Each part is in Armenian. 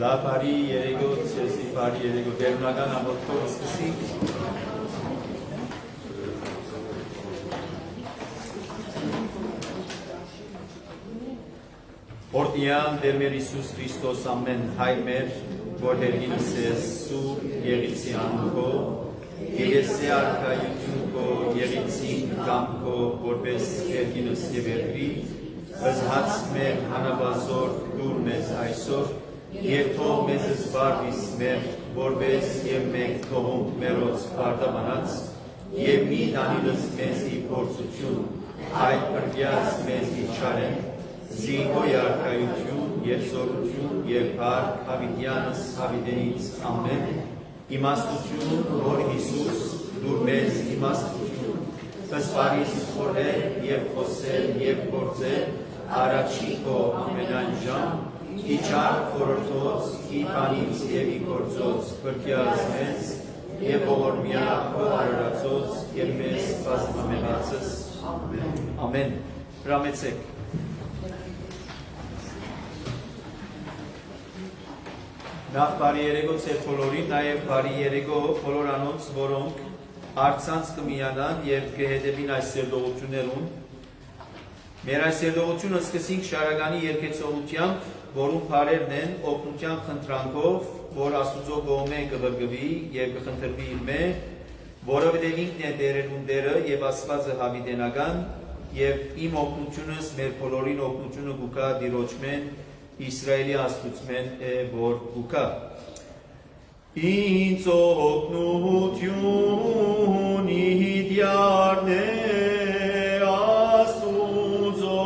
La Paris երեգո ցեսի Paris երեգո դերնական ամոթով սկսի Օրդիան դեր մեր Հիսուս Քրիստոս ամեն հայր մեր որ հերգինս ես սուր եղիցի անքո Եղեսե արքայություն քո եղիցին կամ քո որպես հերգինս եւ երկրի Հզհաց մեր հանաբազոր դուր մեզ այսօր Եվ թող մեզ զբարվիս մեր որպես և մենք թողում մերոց պարտամանած և մի դանիլս մեզի փորձություն այդ պրգյաց մեզի չարեն զինգոյ արքայություն և զորություն և հարկ հավիտյանս հավիտենից ամեն իմաստություն որ Հիսուս դուր մեզ իմաստություն հսպարիս խորել և խոսել և գործել առաջի քո ամենայն ժամ Իչար խորորդոց, իպանից և իգործոց բրկյազ մեզ և ողորմյակ քո արարածոց և մեզ բազմամեղացս ամեն հրամեցեք Նախ բարի երեգո ծեր բոլորին, նաև բարի երեգո բոլոր անոնց, որոնք արցանց կմիանան և կհետևին այս սերդողություններուն Մեր այս սերդողությունը սկսինք շարագանի երկեցողությամբ որում բարերն են օգնության խնդրանքով, որ Աստուծո կողմէ կղրգվի և կխնդրվի իր մե, որովհետև ինքն է դերերուն դերը և Աստվածը հավիտենական և իմ օգնությունս մեր բոլորին օգնությունը գուկա դիրոճմեն Իսրայելի Աստուծմեն է որ գուկա։ Ինձ օգնություն իդյարն է Աստուծո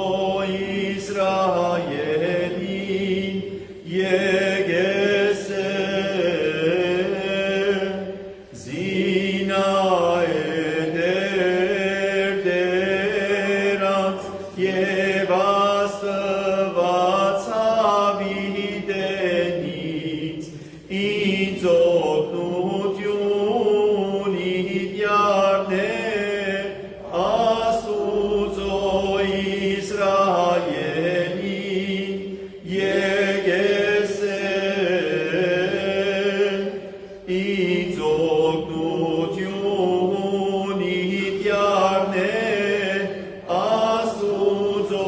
Իսրայել Եղեսե զինայ դերած և աստված հավիտենից ինձ օգնություն իդյարն է Աստուծո Իսրայելին Ինձ օգնություն իդյարն է Աստուծո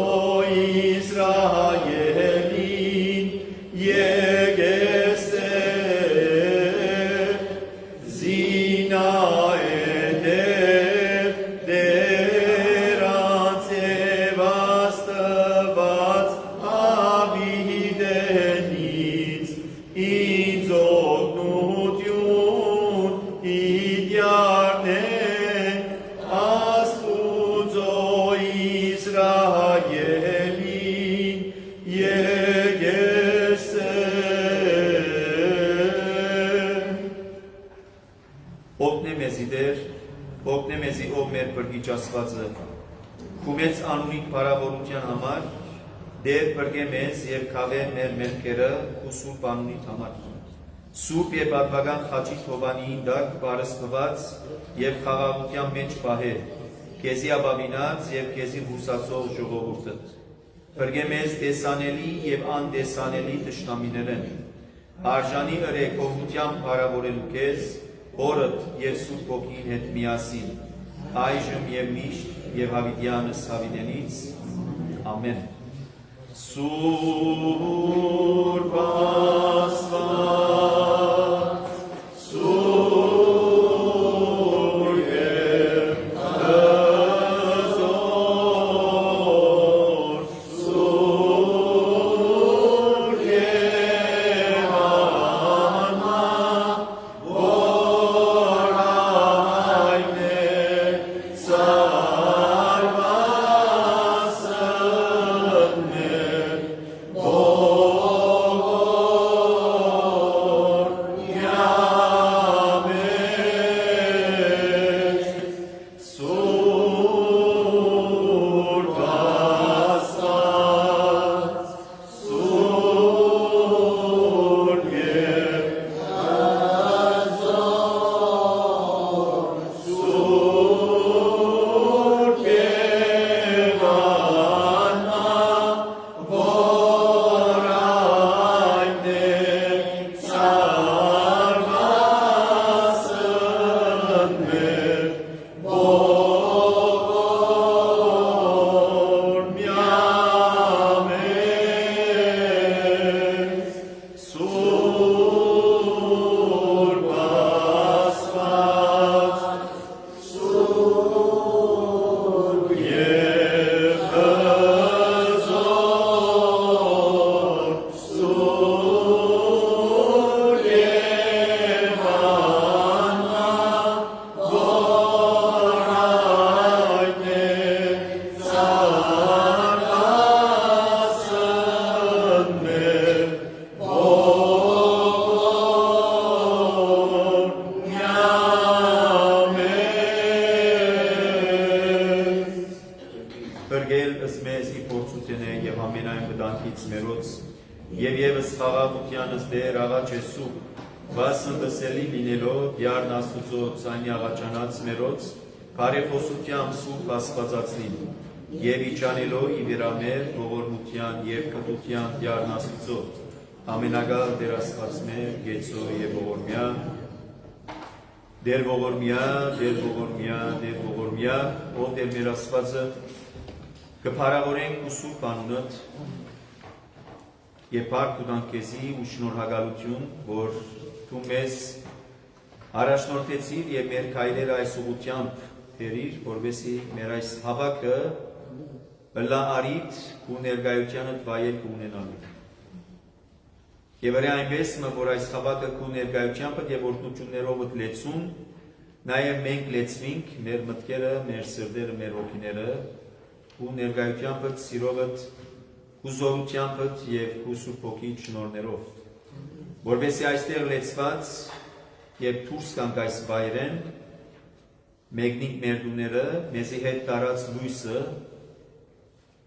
Իսրայելին Եղեսե զինայ դերած և աստված հավիտենից ինձ օգնություն իդյարն է Աստուծո Իսրայելին Եղեսե Օգնե մեզի դեր, օգնե մեզի ով մեր բրգիչ Աստվածը քու մեծ անունիք բարավորության համար դեր բրգե մեզ և քավե մեր մեղքերը ու սուրբ անունիդ համար Սուրբ և պատվական խաչի թովանիին դակ բարսպված և խաղաղության մեջ պահե, քեզի ապավինած և քեզի հուսացող ժողովուրդը։ Բրգե մեզ տեսանելի և անդեսանելի թշնամիներեն, արժանի ըրեք օգնությամբ հարավորելու քեզ, օրդ և Սուրբ Հոգին հետ միասին, այժմ և միշտ և հավիտյանս հավիտենից, ամեն։ Սուրբ Աստված, Սուրբ և հզոր, Սուրբ և անմահ, որ այն է ծարվասն է, որ կյանքից մերոց, եւ եւս խաղաղությանս դեր աղաչ է սուրբ, վասն լսելի լինելով յարն Աստուծո ցանի աղաչանած մերոց, բարեփոսությամբ սուրբ Աստվածածին, եւ իջանելով ի վերամեր ողորմության եւ կտության յարն Աստուծո, ամենագալ Տեր Աստված մեր, գեցո եւ ողորմյա, Դեր ողորմյա, Դեր ողորմյա, Դեր ողորմյա, ով Դեր մեր Աստվածը, կփարավորենք ու սուրբ անունդ, եւ փառք ու տանք քեզի ու շնորհակալություն, որ դու մեզ առաջնորդեցիր եւ մեր քայլերը այս ուղղությամբ բերիր, որովհետեւ մեր այս հավաքը լա արիտ ու ներկայությանդ վայել կունենալու։ Եվ այնպես որ այս հավաքը քու ներկայությամբ եւ օրհնություններով լեցուն, նաեւ մենք լեցվենք մեր մտքերը, մեր սրտերը, մեր հոգիները ու ներկայությամբ սիրով ու զորությամբ եւ քու Սուրբ Հոգի շնորհներով, որովհետեւ այստեղ լեցված եւ դուրս գանք այս վայրեն, մեկնիկ մեր դուները, մեզի հետ տարած լույսը,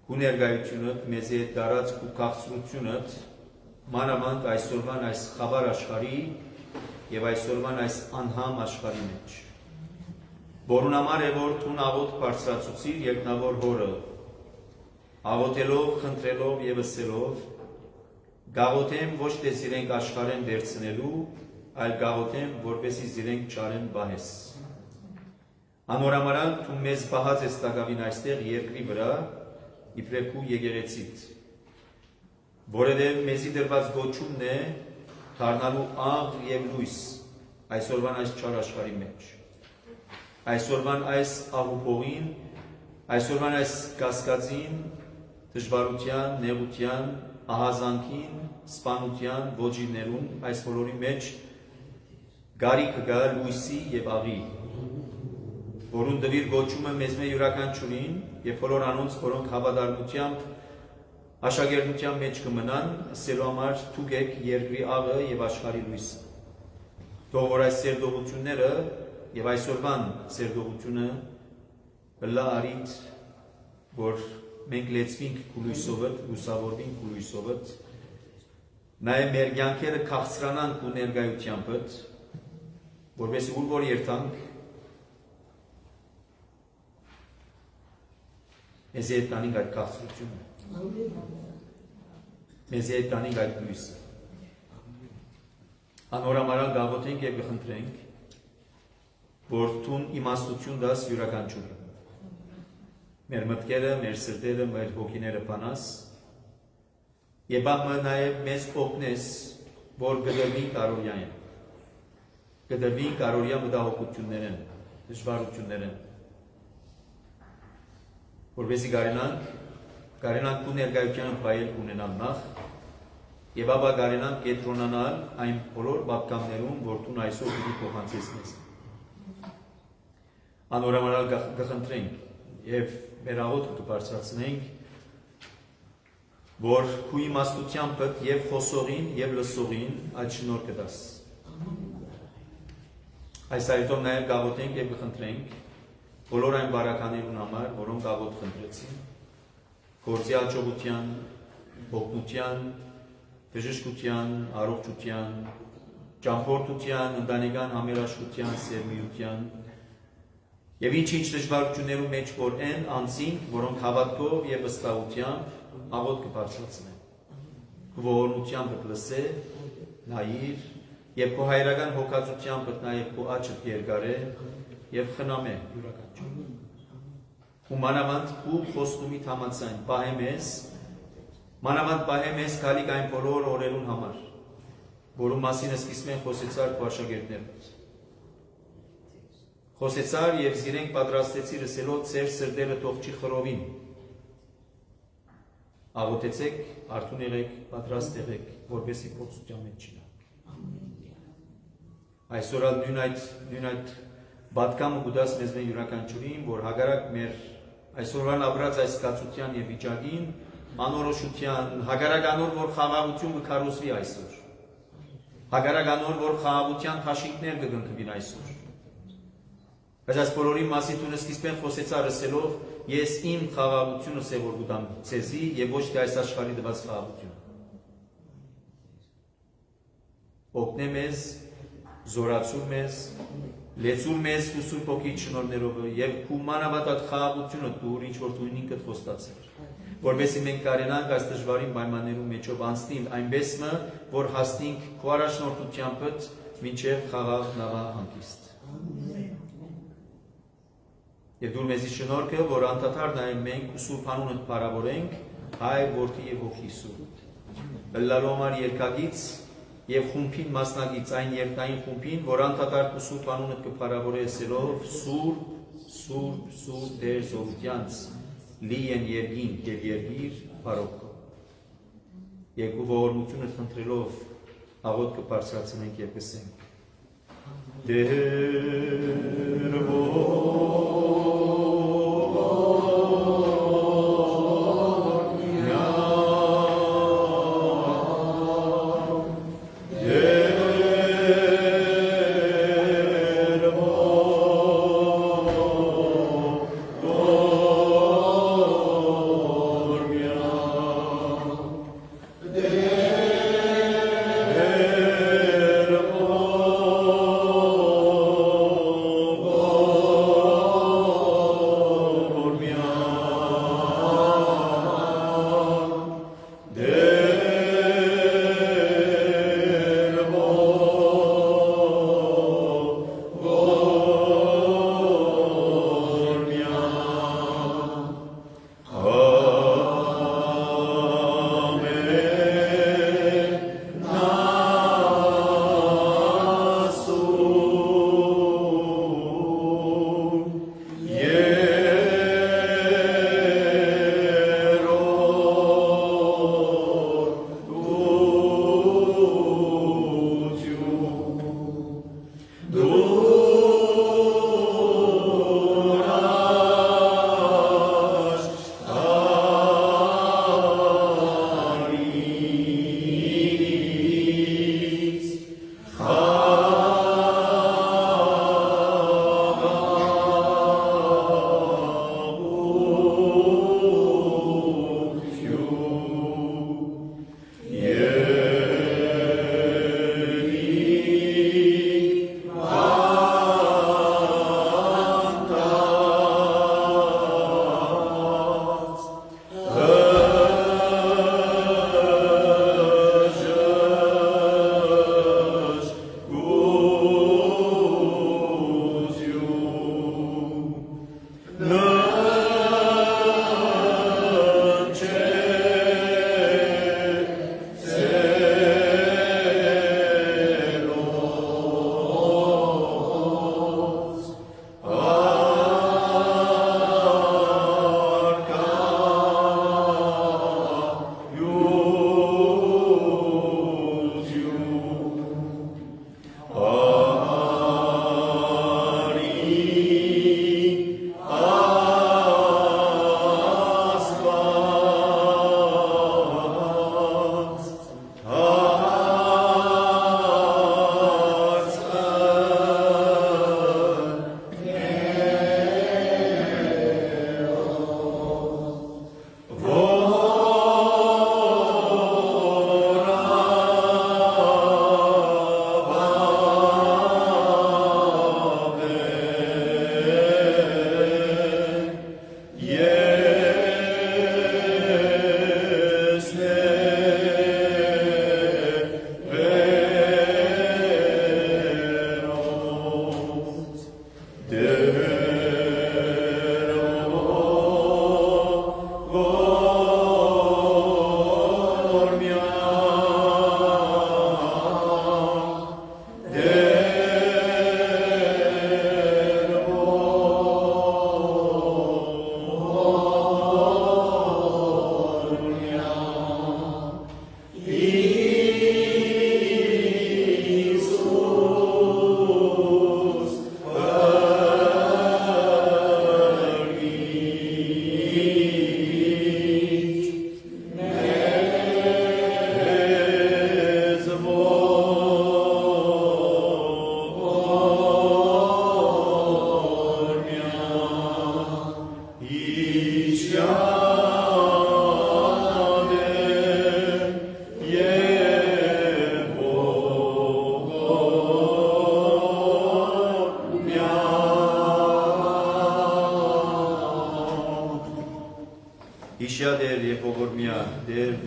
քու ներկայությունը, մեզի հետ տարած քու քաղցրությունը մանավանդ այսօրվան այս խավար աշխարհի եւ այսօրվան այս անհամ աշխարհի մեջ։ Որուն համար է որ դու աղոտ բարձրացուցիր երկնավոր հորը, աղոթելով, խնդրելով եւ ըսելով, գաղոթեմ ոչ թե զիրենք աշխարհեն վերցնելու, այլ գաղոթեմ, որպեսզի զիրենք չարեն բահես։ Անորամարալ դու մեզ բահած ես տակավին այստեղ երկրի վրա, իբրև քու եկեղեցիդ, որովհետև մեզի դրված գոչումն է դառնալու աղ եւ լույս այսօրվան այս չար աշխարհի մեջ, այսօրվան այս աղուփողին, այսօրվան այս կասկածին, դժվարության, նեղության, ահազանգին, սպանության, ոչիներուն, այս բոլորի մեջ գարիքը գա լույսի եւ աղի, որուն դվիր գոչումը մեզ մե յուրաքանչյուրին եւ բոլոր անոնց, որոնք հավատարմությամբ աշակերտության մեջ կմնան, ասելու համար թուք եք երկրի աղը եւ աշխարհի լույսը։ Թող որ այս սերտողությունները եւ այսօրվան սերտողությունը լա արիտ, որ մենք լեցվենք քու լույսովդ, լուսավորվենք քու լույսովդ, նաեւ մեր կյանքերը քաղցրանան քու ներկայությամբ, որովհետեւ ուր որ երթանք, մեզ հետ տանենք այդ քաղցրությունը։ Մեզ հետ տանենք այդ լույսը։ Անորամարալ գաղոթենք եւ կխնդրենք, որ դու իմաստություն դաս յուրաքանչյուրին։ Մեր մտքերը, մեր սրտերը, մեր հոգիները բանաս, եւ ահա նաեւ մեզ օգնես, որ գդրվենք առօրյային։ Գդրվենք առօրյա մտահոգություններն, դժվարություններն, որովհետեւ կարենանք քու ներկայության վայել ունենալ նախ, եւ ապա կարենանք կենտրոնանալ այն բոլոր պատգամներում, որ դու այսօր պիտի փոխանցես մեզ։ Անորամարալ կխնդրենք եւ մեր աղոթքը կբարձրացնենք, որ քու իմաստությամբ եւ խոսողին եւ լսողին այդ շնորհ կտաս։ Այս այդով նաեւ գաղոթենք եւ կխնդրենք բոլոր այն բարականերուն համար, որոնք աղոթ խնդրեցին, գործի աջողության, օգնության, բժշկության, առողջության, ճամփորդության, ընտանեկան համերաշխության, սերմիության եւ ինչ-ինչ դժվարություններու մեջ որ են անցինք, որոնք հավատքով եւ վստահությամբ աղոթ կբարձրացնեն։ Ողորմությամբ կլսե, նայիր եւ քո հայրական հոգացությամբ նաեւ քո աչքդ երկարե եւ խնամե յուրաքանչյուրին։ Ու մանավանդ ու խոստումիդ համաձայն մանավանդ պահեմ ես գալիք այն բոլոր օրերուն համար, որում մասին սկիզբ են խոսեցար քո աշակերտներդ։ Խոսեցար եւ զիրենք պատրաստեցի լսելով ձեր սրտերը թող չի խռովին։ Աղոթեցեք, արթուն եղեք, պատրաստ եղեք, որպեսզի փորձության մեջ չգաք։ Այսօր նույն այդ պատկամը գուտած մեզ մեն յուրաքանչյուրին, որ հագարակ մեր այսօրվան ապրած այս կացության եւ վիճակին, անորոշության, հագարակ անոր, որ խաղաղություն կքարոզվի այսօր։ Հագարակ անոր, որ խաղաղության թաշինքներ կգնքվին այսօր։ Բայց այս բոլորի մասին դու սկիզբեն խոսեցար ասելով, ես իմ խաղաղությունը սևոր կտամ ցեզի եւ ոչ թե այս աշխարհի դված խաղաղությունը։ Օգնե մեզ, զորացու մեզ, լեցու մեզ ու Սուրբ Հոգի շնորհներով եւ քու մանավանդ խաղաղությունը դուր ինչ որ դու ինքդ խոստացել։ Որովհետեւ մենք կարենանք այս դժվարին պայմաններում մեջով անցնել այնպես որ հասնենք քո առաջնորդությամբ մինչև խաղաղ նավահանգիստ։ Եվ դուր մեզի շնորհքը, որ անդադար նայենք մենք ու Սուրբ անունդ փառավորենք, Հայր, Որդի եւ Հոգի Սուրբ։ Բլալոմար երկագից եւ խումբին մասնագից այն երկային խումբին, որ անդադար ու Սուրբ անունդ կփառավորեսելով Սուրբ, Սուրբ, Սուրբ Տեր Զորությանց լի են երկինք եւ երկիր բարոք։ Երկու ողորմությունը խնդրելով աղոտ կբարձրացնենք եւ կսենք։ Տեր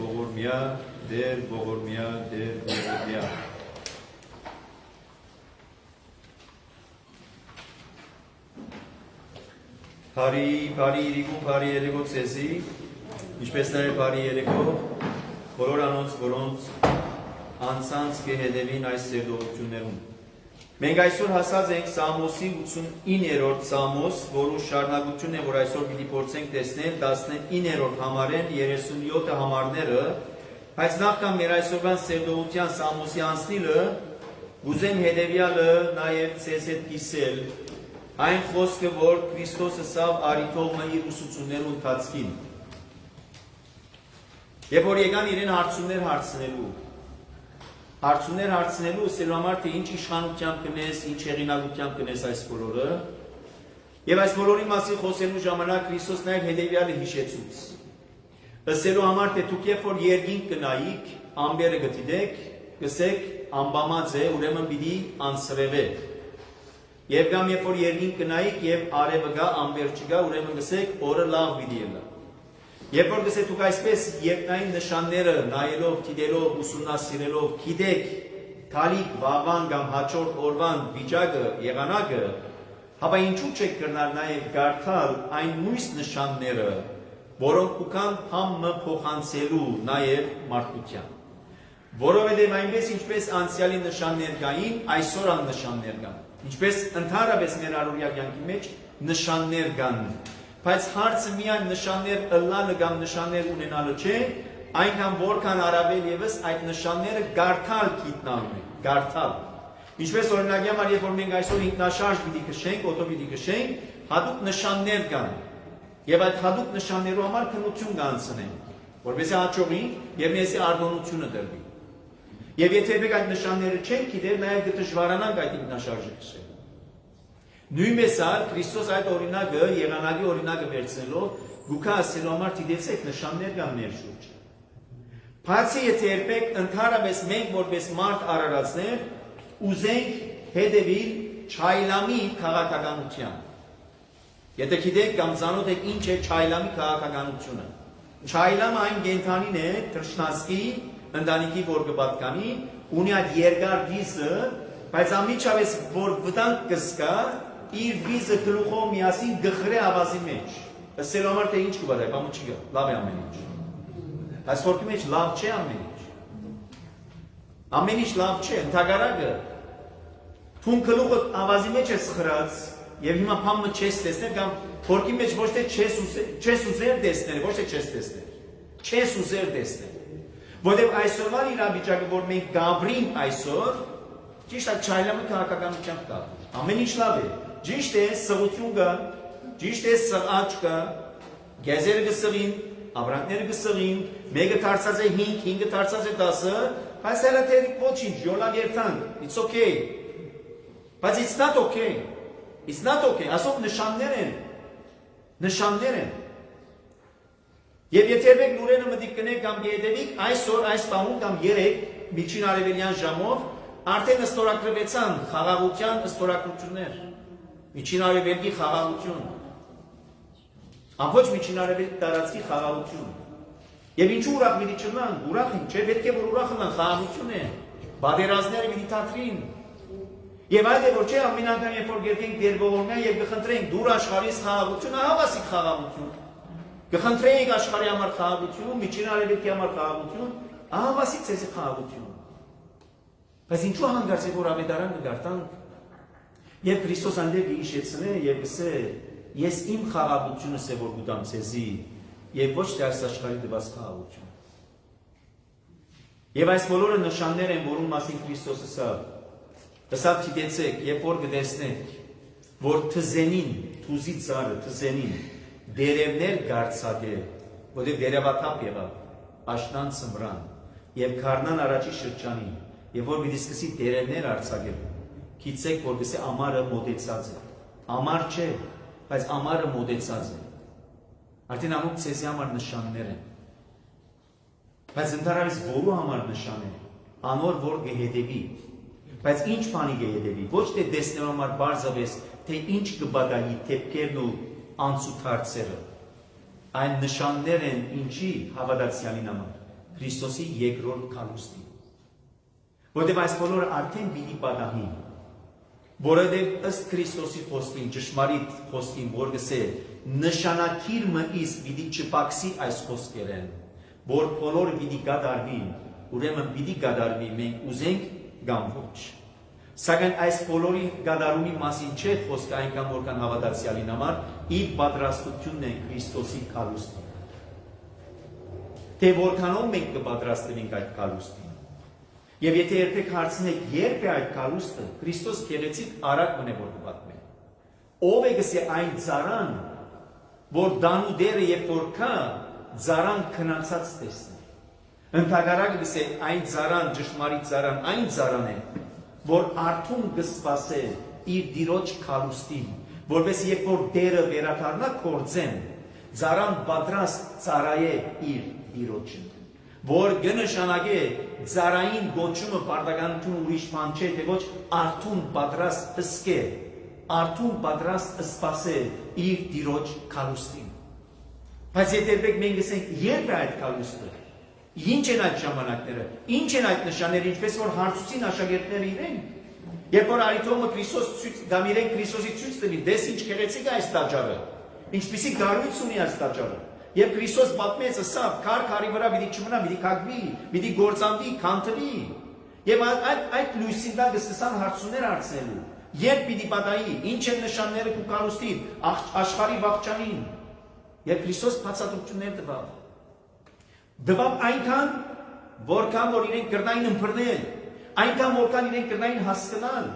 ողորմյա, Դեր ողորմյա, Դեր ողորմյա։ Բարի իրիկու, բարի երեկո ցեզի, ինչպես նաև բարի երեկո բոլոր անոնց, որոնց անցանց կհետևին այս սերտողություններում։ Մենք այսօր հասած ենք Սամոսի 89-րդ Սամոս, որու շարունակությունն է, որ այսօր պիտի փորձենք տեսնել 19-րդ համարեն 37 համարները, բայց նախքան մեր այսօրվան սերտողության Սամոսի անցնելը, ուզեմ հետևյալը նաև ցեզ հետ կիսել, այն խոսքը, որ Քրիստոսը սավ արիթողը իր ուսուցումներու ընթացքին։ Եվ որ եկան իրեն հարցումներ հարցնելու, ասելու համար թե ինչ իշխանությամբ կնես, ինչ հեղինակությամբ կնես այս բոլորը։ Եվ այս բոլորի մասին խոսելու ժամանակ Քրիստոս նաև հետևյալը հիշեցուց։ Ասելու համար թե դուք երբ որ երկինք կնայիք, ամբերը գտիդեք, կսեք ամբամած է, ուրեմն պիտի անսրևե։ Եվ կամ երբ որ երկինք կնայիք եւ արևը գա, ամբեր չգա, ուրեմն գսեք օրը լավ պիտի ելա։ Երբ որ գսեք դուք այսպես երկնային նշանները նայելով, դիտելով, ուսումնասիրելով, գիտեք քալիք վաղվան կամ հաջորդ օրվան վիճակը, եղանակը, հապա ինչու չեք կրնալ նաեւ գարթալ այն նույն նշանները, որոնք կան համը փոխանցելու նաեւ մարդկության։ Որովհետեւ այնպես ինչպես անցյալի նշաններ կային, այսօր ան նշաններ կան։ Ինչպես ընդհանրապես մեր առօրյա կյանքի մեջ նշաններ կան, բայց հարցը միայն նշաններ ըլլալը կամ նշաններ ունենալը չէ, այնքան որքան առավել եւս այդ նշանները գարթալ գիտնալն է, գարթալ։ Ինչպես օրինակ համար, երբ որ մենք այսօր ինքնաշարժ պիտի քշենք, օտո պիտի քշենք, հատուկ նշաններ կան։ Եվ այդ հատուկ նշաններու համար քննություն կանցնենք, որովհետեւ հաջողի եւ մեզի արտոնությունը դրվի։ Եվ եթե մենք այդ նշանները չենք գիտեր, նաև կդժվարանանք այդ ինքնաշարժը քշել։ Նույնպես Քրիստոս այդ օրինակը, եղանակի օրինակը վերցնելով, գուքա ասելու համար դիտեցեք նշաններ կան մեր շուրջ։ Բացի եթե երբեք ընդհանրապես մենք որպես մարդ արարածներ ուզենք հետևել Չայլամի քաղաքականության։ Եթե գիտեք կամ ծանոթ եք ինչ է Չայլամի քաղաքականությունը։ Չայլամը այն կենդանին է թռչնասկի ընտանիքի որ կպատկանի, ունի այդ երկար վիզը, բայց ամիջապես որ վտանգ կզկա, իր վիզը գլուխով միասին գխրե ավազի մեջ։ Ասելու համար թե ինչ կբադայ, բամը չի գա, լավ է ամեն ինչ։ Այս խորքի մեջ լավ չէ ամեն ինչ։ Ամեն ինչ լավ չէ, ընդհակառակը թուն գլուխը ավազի մեջ է սխրած, եւ հիմա բամը չես տեսնել կամ խորքի մեջ ոչ թե չես ուզեր տեսնել, ոչ թե չես տեսնել։ Չես ուզեր տեսնել։ Որտեւ այսօրվան իրավիճակը, որ մենք գաբրինք այսօր, ճիշտ է Չայլամի քաղաքականությամբ կա։ Ամեն ինչ լավ է։ Ճիշտ է սղություն կա, ճիշտ է սղաճ կա, գեզերը կսղին, ավրանքները կսղին, մեկը դարձած է 5, 5-ը դարձած է 10, բայց հələ թե ոչինչ, յոլա երթանք, it's okay։ Բայց it's not okay։ It's not okay, ասով նշաններ են։ Նշաններ են։ Եվ եթե եք լուրերը մտիկ կնեք կամ գետևիկ, այսօր այս պահուն կամ 3 միջին արևելյան ժամով արդեն ստորագրվեցան խաղաղության ստորագրություններ։ Միջին արևելքի խաղաղություն։ Ամբողջ միջին արևելքի տարածքի խաղաղություն։ Եվ ինչու ուրախ մի չնան, ուրախ են, չէ, պետք է որ ուրախ լինեն, խաղաղություն է։ Բادرազները մի թատրին։ Եվ այդ է որ չէ, ամեն անգամ երբ որ գերտենք դեր ողորմյան եւ կխնդրենք դուր աշխարհից խաղաղություն, հավասիկ խաղաղություն։ Կխնդրենք աշխարհի համար խաղաղություն, միջին արևելքի համար խաղաղություն, ահավասիկ ցեզի խաղաղություն։ Բայց ինչու հանգարց է որ ավետարան կգարտանք եւ Քրիստոս անդեր կհիշեցնե եւ կսե ես իմ խաղաղությունը սե որ գտամ ցեզի եւ ոչ թե այս աշխարհի դված խաղաղություն։ Եվ այս բոլորը նշաններ են, որում մասին Քրիստոսը ասավ գիտեցեք, երբ որ կտեսնեք, որ թզենին, թուզի ծառը, թզենին դերևներ գարցակե, որտեղ դերևաթափ եղավ, աշնան ծմրան, եւ քարնան առաջի շրջանի, եւ որ պիտի սկսի դերևներ արձակել, գիտեք, որ գսե ամառը մոտեցած է, ամառ չէ, բայց ամառը մոտեցած է, արդեն ամուք ցեզի համար նշաններ են, բայց ընդհանրապես որու համար նշան է, անոր որ կհետևի, բայց ինչ բանի կհետևի, ոչ թե տեսնելու համար բարձավես, թե ինչ կբադայի թեփքերն ու անցուդարձերը, այն նշաններ են ինչի հավատացյալին համար, Քրիստոսի երկրորդ քալուստին։ Որտեղ այս բոլորը արդեն պիտի պատահին։ Որովհետև ըստ Քրիստոսի խոսքին, ճշմարիտ խոսքին, որ գսե նշանակիր մըիս պիտի չպակսի այս խոսքերեն, որ բոլորը պիտի կատարվին, ուրեմն պիտի կատարվի մենք ուզենք կամ ոչ։ Սակայն այս բոլորի կատարումի մասին չէ խոսքը այնքան որքան հավատացյալին համար իր պատրաստությունն է Քրիստոսի քալուստին։ Թե որքանով մենք կպատրաստվենք այդ քալուստին։ Եվ եթե երբեք հարցնեք երբ է այդ քալուստը, Քրիստոս գեղեցիկ արագ մնե որ կպատմի։ Ով է գսե այն ծառան, որ դանու դերը երբ որ կա, ծառան քնացած տեսնի։ Ընդհակառակը գսե այն ծառան, ճշմարիտ ծառան, այն ծառան է, որ արթուն կսպասե իր դիրոջ քալուստին, որպես երբ որ դերը վերադառնա կործեն, ծառան պատրաստ ծառայե իր դիրոջը, որ կնշանակե ծառային գոչումը պարտականություն ուրիշ բան չէ, թե ոչ արթուն պատրաստ հսկե, արթուն պատրաստ սպասե իր դիրոջ քալուստին։ Բայց եթե մենք ասենք երբ է այդ քալուստը, ինչ են այդ ժամանակները, ինչ են այդ նշանները, ինչպես որ հարցուցին աշակերտները իրեն, երբ որ Արիթոմը կամ իրեն Քրիստոսի ցույց տվի, դες ինչ գեղեցիկ է այս տաճարը, ինչպիսի գարույց ունի այս տաճարը, եւ Քրիստոս պատմեց սա, քարի վրա պիտի չմնա, պիտի քագվի, պիտի գործանվի, քանթվի, եւ այդ լույսին դա կսկսան հարցումներ հարցնելու, երբ պիտի պատահի, ինչ են նշանները քու քալուստին, աշխարհի վաղճանին, եւ Քրիստոս բացատրություններ տվավ։ Դվավ այնքան, որքան որ իրենք կրնային ըմբռնել, այնքան որքան իրենք կրնային հասկանալ։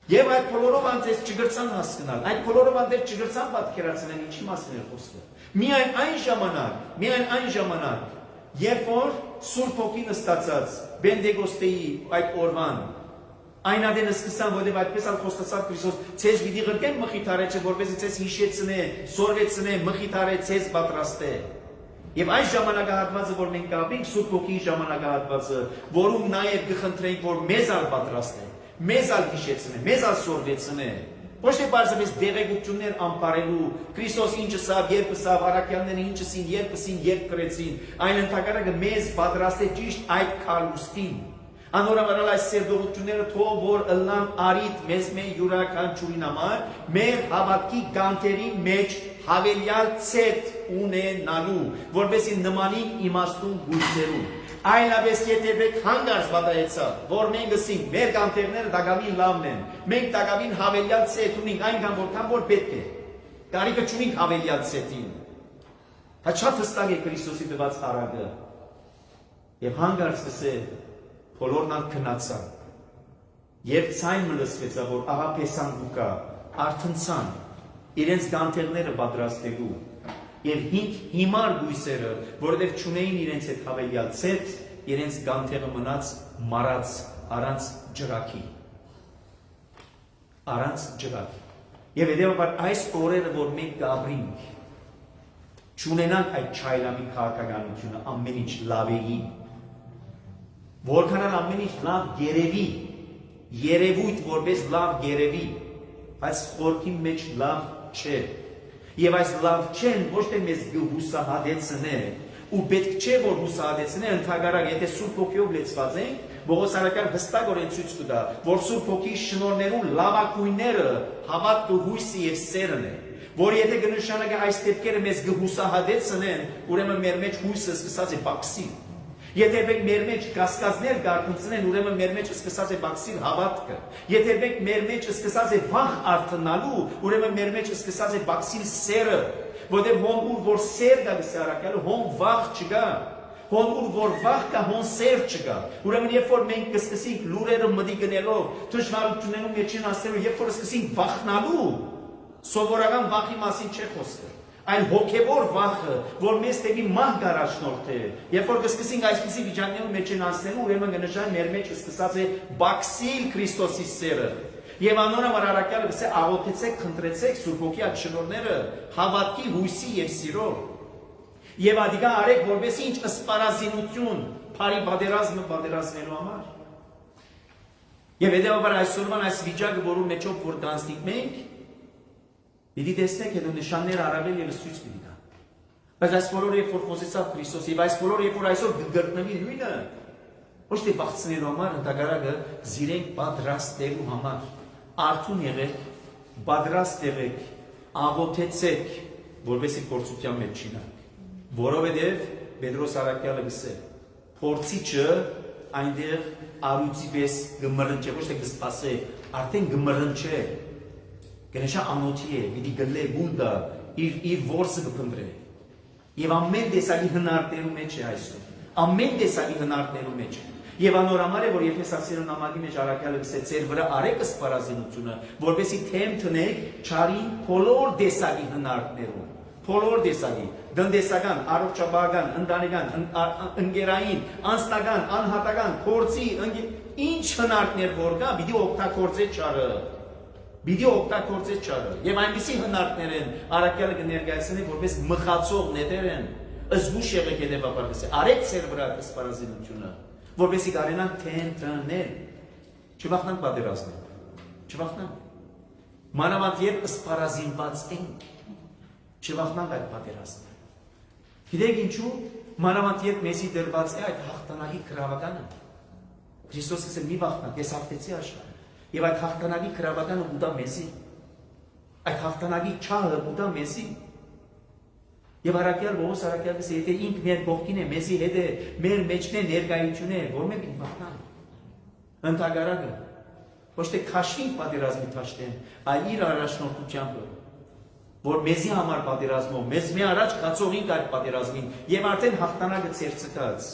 Եվ այդ բոլորով անձես չգրցան հասկանալ, այդ բոլորով անձես չգրցան պատկերացնել ինչի մասին է խոսքը։ Միայն այն ժամանակ, երբ որ Սուրբ Հոգին ստացած Բենտեգոստեի այդ օրվան, այնադեն սկսան, որտեղ այդպես ալ խոստացավ Քրիստոս, ցեզ պիտի ղրկեմ մխիթարեչը, որպեսզի ցեզ հիշեցնե, սորվեցնե, մխիթարե, ցեզ պատրաստե։ Եվ այս ժամանակահատվածը, որ մենք կապենք, Սուրբ Հոգիի ժամանակահատվածը, որում նաև կխնդրենք, որ մեզ ալ պատրաստե, մեզ ալ հիշեցնե, մեզ ալ սորվեցնե, ոչ թե պարզապես դեղեցություններ անպարելու, Քրիստոս ինչը սավ, երբ սավ, առաքյալները ինչսին, երբ կրեցին, այլ ընդհակառակը մեզ պատրաստե ճիշտ այդ քալուստին։ Անորավանալ այս սերդողությունները թող որ ըլլան արիտ մեզ մեր յուրաքանչյուրին համար, մեր հավատքի գանթերի մեջ հավելյալ ցետ ունենալու, որպեսզի նմանին իմաստուն գույցերու։ Այլապես եթե մենք հանգարց պատահեցա, որ մենք ասենք մեր գանթերները դակավին լավն են, մենք դակավին հավելյալ ցետ ունենք այնքան որքան որ պետք է։ Կարիքը չունենք հավելյալ ցետին։ Հա շատ հստակ է Քրիստոսի տված արագը։ Եվ հանգարց կսե բոլորն ալ քնացան։ Երբ ցայն մլսվեցա, որ ահա փեսան գուկա, արթնցան, իրենց գանթերները պատրաստելու, եւ հիմար գույսերը, որովհետեւ չունեին իրենց հետ հավելյալ ցետ, իրենց գանթերը մնաց մարած առանց ջրակի։ Առանց ջրակի։ Եվ հետեւաբար այս օրերը, որ մենք կապրենք, չունենանք այդ չայլամի քաղաքականությունը ամեն ինչ լավեին, որքան ամեն ինչ լավ գերևի, երևույթ որպես լավ գերևի, բայց խորքի մեջ լավ չէ։ Եվ այս լավ չեն ոչ թե մեզ հուսահատեցնե, ու պետք չէ որ հուսահատեցնե, ընդհակառակ եթե Սուրբ Հոգիով լեցված ենք, Պողոս առաքյալ հստակորեն ցույց կտա, որ Սուրբ Հոգիի շնորհներու լավագույնները հավատքը, հույսը եւ սերն է, որ եթե կնշանակի այս դեպքերը մեզ կհուսահատեցնեն, ուրեմն մեր մեջ հույսը սկսած է բացի։ Եթե մենք մեր մեջ կասկածներ գարտնցնեն, ուրեմն մեր մեջ սկսած է բացիլ հավատքը։ Եթե մենք մեր մեջ սկսած է վախ արթնալու, ուրեմն մեր մեջ սկսած է բացիլ սերը, որտեղ հոն ուր որ սեր կա գսարակալու, հոն վախ չկա, հոն ուր որ վախ կա, հոն սեր չկա։ Ուրեմն երբ որ մենք կսկսենք լուրերը մտի գնելով, դժվարություններում մեջին ասելու, երբ որ սկսենք վախնալու, սովորական վախի մասին չէ խոսքը։ Այն հոգևոր վախը, որ մեզ տեպի մահ գարաշնորհ է, երբ որ կսկսենք այսպիսի վիճակներում մեջ անցնելու, ուրեմն կնշանակի մեր մեջ սկսած է բացիլ Քրիստոսի սերը։ Եվ անոնը առաքյալը գսե աղոթեցեք, խնդրեցեք Սուրբ Հոգի այդ շնորհները հավատքի, հույսի եւ սիրո։ Եվ ադիգա արեք որպես ինչ սպառազինություն, բարի պատերազմելու համար։ Եվ հետեւաբար այսօրվան այս վիճակը, որում մեջով որ կանցնենք մենք, Պիտի տեսնեք հետո նշանները առավել ևս ցույց պիտի տան։ Բայց այս բոլորը երբ որ խոսեցավ Քրիստոս եւ այս բոլորը երբ որ այսօր գտնվի նույնը ոչ թե բացնելու համար ընդհանրակը զիրենք պատրաստելու համար արթուն եղեք պատրաստ եղեք աղոթեցեք որովհետեւ փորձության մեջ չինանք որովհետեւ Պետրոս Արաքյալը գսե փորձիչը այնտեղ արուծի պես գմռնչե ոչ թե գսպասե արդեն գմռնչե գնաշա անոթի է պիտի գլե բունդա իր ворսը կփնտրե եւ ամեն տեսակի հնարներու մեջ է այսօր ամեն տեսակի հնարներու մեջ է եւ անորամար է որ Եփեսացիներու նամակի մեջ Արաքյալը գսե ծեր վրա արեք սպառազինությունը որովհետեւ թեմ տնեք չարի բոլոր տեսակի հնարներու բոլոր տեսակի դնդեսական առողջապահական ընտանեկան ընկերային անձնական անհատական փորձի ինչ հնարներ որ կա պիտի օգտագործե չարը եւ այնպիսի հնարներ են Արաքյալը կներկայացնի որպես մխացող նետեր են զգուշ եղեք հետեւաբար գսե արեք ծեր վրա սպառազինությունը որպեսզի կարենանք թենթնել չվախնանք պատերազմել չվախնանք մանավանդ երբ սպառազինված ենք չվախնանք այդ պատերազմը գիտեք ինչու մանավանդ երբ մեզի դրված է այդ հաղթանակի քրավականը Քրիստոսը ասել մի վախնանք ես հաղթեցի աշխարհը եւ այդ հաղթանակի քրավականը ուտա մեզի այդ հաղթանակի չահը ուտա մեզի Եվ Արաքյալ Պողոս Արաքյալը ասել եթե ինք մեր կողքին է մեզի հետ է մեր մեջն է ներկայություն է որ մենք վախնանք ընդհանրակը ոչ թե քաշվի պատերազմի թաշտեն այլ իր առաջնորդությամբ որ մեզի համար պատերազմով մեզ մի առաջ կացողին այդ պատերազմին եւ արդեն հաղթանակը ցերծկած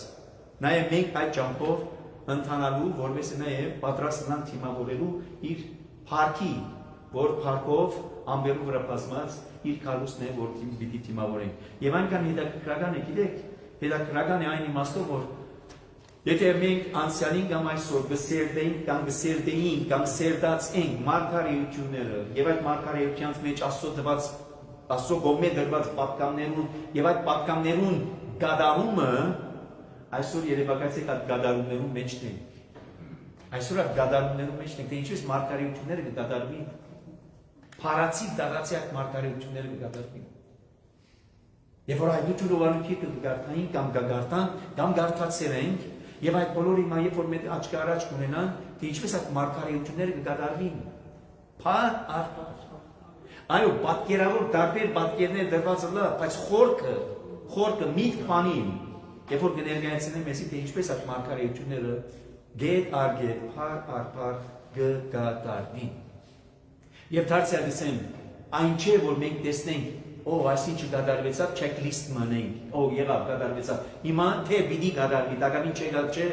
նաեւ մենք այդ ճամփով ընթանալու որովհետեւ նաեւ պատրաստ նրան թիմավորելու իր փառքի որ փառքով ամբերու վրա բազմած իր կալուսն է որ պիտի թիմավորենք եւ այնքան հետաքրքրական է գիտեք հետաքրքրական է այն իմաստով որ եթե մենք անցյալին կամ այսօր գսերդեինք կամ գսերդեին կամ սերդացենք մարգարեությունները եւ այդ մարգարեությանց մեջ Աստծո գոմե դրված պատկամներուն եւ այդ պատկամներուն գադարումը այսօր երևակայեցեք այդ գադարումներուն մեջ ենք այսօր այդ գադարումներուն մեջ ենք թե ինչպես մարգարեությունները կգադարվին Փարացի դարացի այդ մարգարեությունները կգադարվին Եվ որ այդ ուրովանուքի կգարտային կամ կգարտան կամ գարտացերենք եւ այդ բոլորի մա երբ որ մենք աչքի առաջ կունենան թե ինչպես այդ մարգարեությունները կգադարվին փար այո պատկերավոր դարբեր պատկերներ դրված լա բայց խորքը միտք բանին երբ որ կներկայացնեն մեզի թե ինչպես այդ մարգարեությունները գետ առ գետ փար առ փար կգադարվին Եվ դարձյալ դեսեմ, այն չէ, որ մենք տեսնենք, այսինչը գադարվեցավ, չեկլիստ մանենք, եղավ գադարվեցավ, հիմա թե պիտի գադարվի, տակամին չեկալ չէ։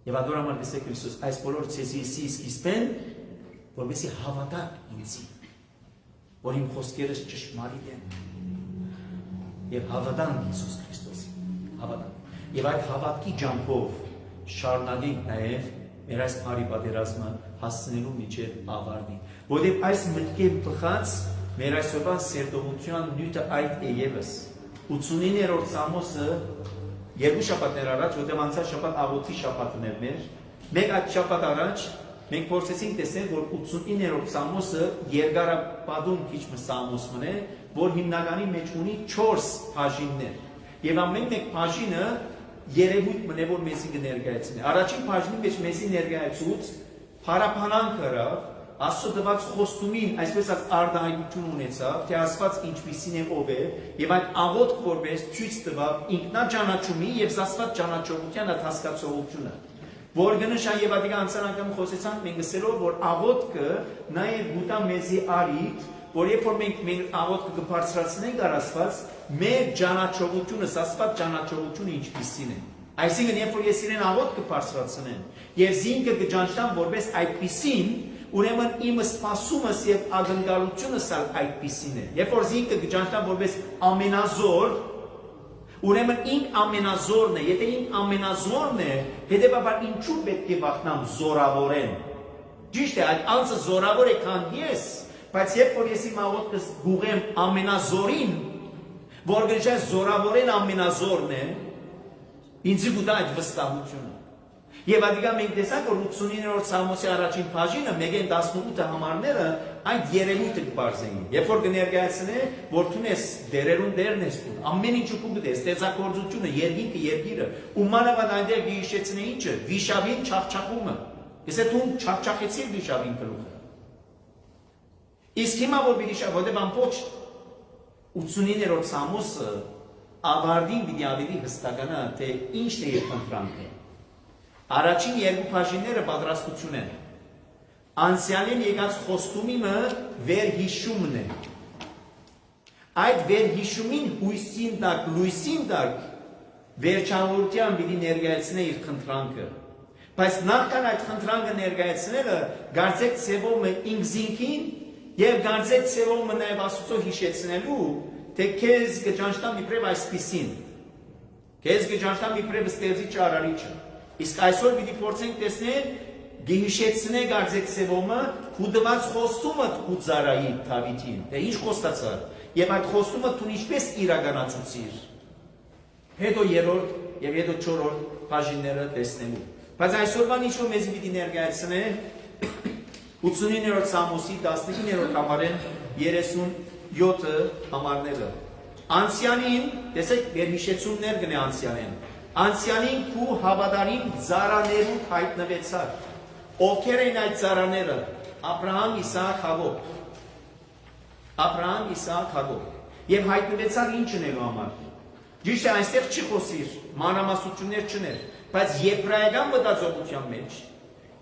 Եվ ադորամար դեսեք Քրիստոս, այս բոլոր ցեսի սկիզբեն, որպեսզի հավատաք ինձի, որ իմ խոսքերս ճշմարիտ են։ Եվ հավատան Հիսուս Քրիստոսին, հավատան։ Եվ այդ հավատքի ջանքով շարունակենք նաև մեր այս բարի պատերազմը հասցնելու միջև ավարտի։ Որտեղ այս մտքեր բխած մեր այսօրվա սերտողության նյութը այդ է եւս 89-րդ Սամոսը երկու շաբաթներ առաջ, որտեղ անցած շաբաթ աղոթի շաբաթն էր մեր, մեկ այդ շաբաթ առաջ մենք փորձեցինք տեսնել, որ 89-րդ Սամոսը երկարապատում քիչ Սամոսն է, որ հիմնականի մեջ ունի 4 բաժիններ։ Եվ ամեն մեկ բաժինը երևույթ մնե որ մեզի կներկայացնի։ Առաջին բաժնի մեջ մեզի ներկայացուց փարապանան կրավ, Աստծո տված խոստումին այսպես արտահայտություն ունեցավ, թե Աստված ինչպիսին է ով է, եւ այդ աղոթք որպես ցույց տվավ ինքնաճանաչումի եւ Աստված ճանաչողության այդ հասկացողությունը։ Որ գնշան եւ ադիգա անցան անգամ խոսեցանք մենք ասելով, որ աղոթքը նաեւ գուտա մեզի արիտ, որ երբ որ մենք մեր աղոթքը կբարձրացնենք առ Աստված, մեր ճանաչողությունը, Աստված ճանաչողությունը ինչպիսին է։ Այսինքն երբ որ ես իրեն աղոթքը բարձրացնեմ եւ զինքը կճանչնամ որպես այդպիսին, ուրեմն իմ սպասումս եւ ակնկալությունս այդպիսին է։ Երբ որ զինքը կճանչնամ որպես ամենազոր, ուրեմն ինք ամենազորն է, եթե ինք ամենազորն է, հետեւաբար ինչու պետք է վախնամ զորավորեն։ Ճիշտ է, այդ անձը զորավոր է քան ես, բայց երբ որ ես իմ աղոթքս գուղեմ ամենազորին, որ գնա զորավորեն ամենազորն է, ինձ գուտա այդ վստահությունը։ Եվ ադիգա մենք տեսանք որ 89-րդ Սամոսի առաջին բաժինը 1-18 համարները այդ երևույթը կբարձեին։ Երբ որ կներկայացնե, որ դու ես դերերուն դերն ես դու, ամեն ինչ ու գտես, ստեղծագործությունը, երկինքը, երկիրը, ու մանավանդ այնտեղ գիշեցնե ինչը, վիշավին չախչախումը։ Իսկ դու չախչախեցիր վիշավին գլուխը։ Իսկ հիմա որ պիտի շաբոդե բամփոչ 89-րդ Սամոսը ավարտին պիտի ավելի հստականա, թե ինչն է իր խնդրանքը։ Առաջին երկու բաժինները պատրաստություն են։ Անցյալին եկած խոստումը վերհիշումն է։ Այդ վերհիշումին հույսին տակ, լույսին տակ վերջավորության պիտի ներկայացնե իր խնդրանքը։ Բայց նախքան այդ խնդրանքը ներկայացնելը գարձեք ծևոմը ինքզինքին եւ գարձեք ծևոմը նաեւ Աստծո հիշեցնելու, թե քեզ կճանչտամ իբրև այսպիսին։ Քեզ կճանչտամ իբրև ստեղծիչ արարիչը։ Իսկ այսօր պիտի փորձենք տեսնել գիհիշեցնե գարձեք ծևոմը քուդված խոստումը ու ծարայի Դավիթին, թե ինչ խոստացար, եւ այդ խոստումը դու ինչպես իրականացուցիր։ Հետո երրորդ եւ հետո չորրորդ բաժինները տեսնելու։ Բայց այսօրվան ինչ որ մեզ պիտի ներկայացնե 89-րդ Սամոսի 19-րդ համարեն 37 համարները։ Անցյալին, տեսեք, վերհիշեցումներ գնե անցյալին։ Անցյալին քու հավատարիմ ծառաներու հայտնվեցար։ Ովքեր են այդ ծառաները։ Աբրահամ, Իսահակ, Հակոբ։ Աբրահամ, Իսահակ, Հակոբ։ Եվ հայտնվեցար ինչ ունելու համար։ Ճիշտ է, այստեղ չի խոսիր, մանրամասնություններ չներ, բայց եբրայական մտածողության մեջ,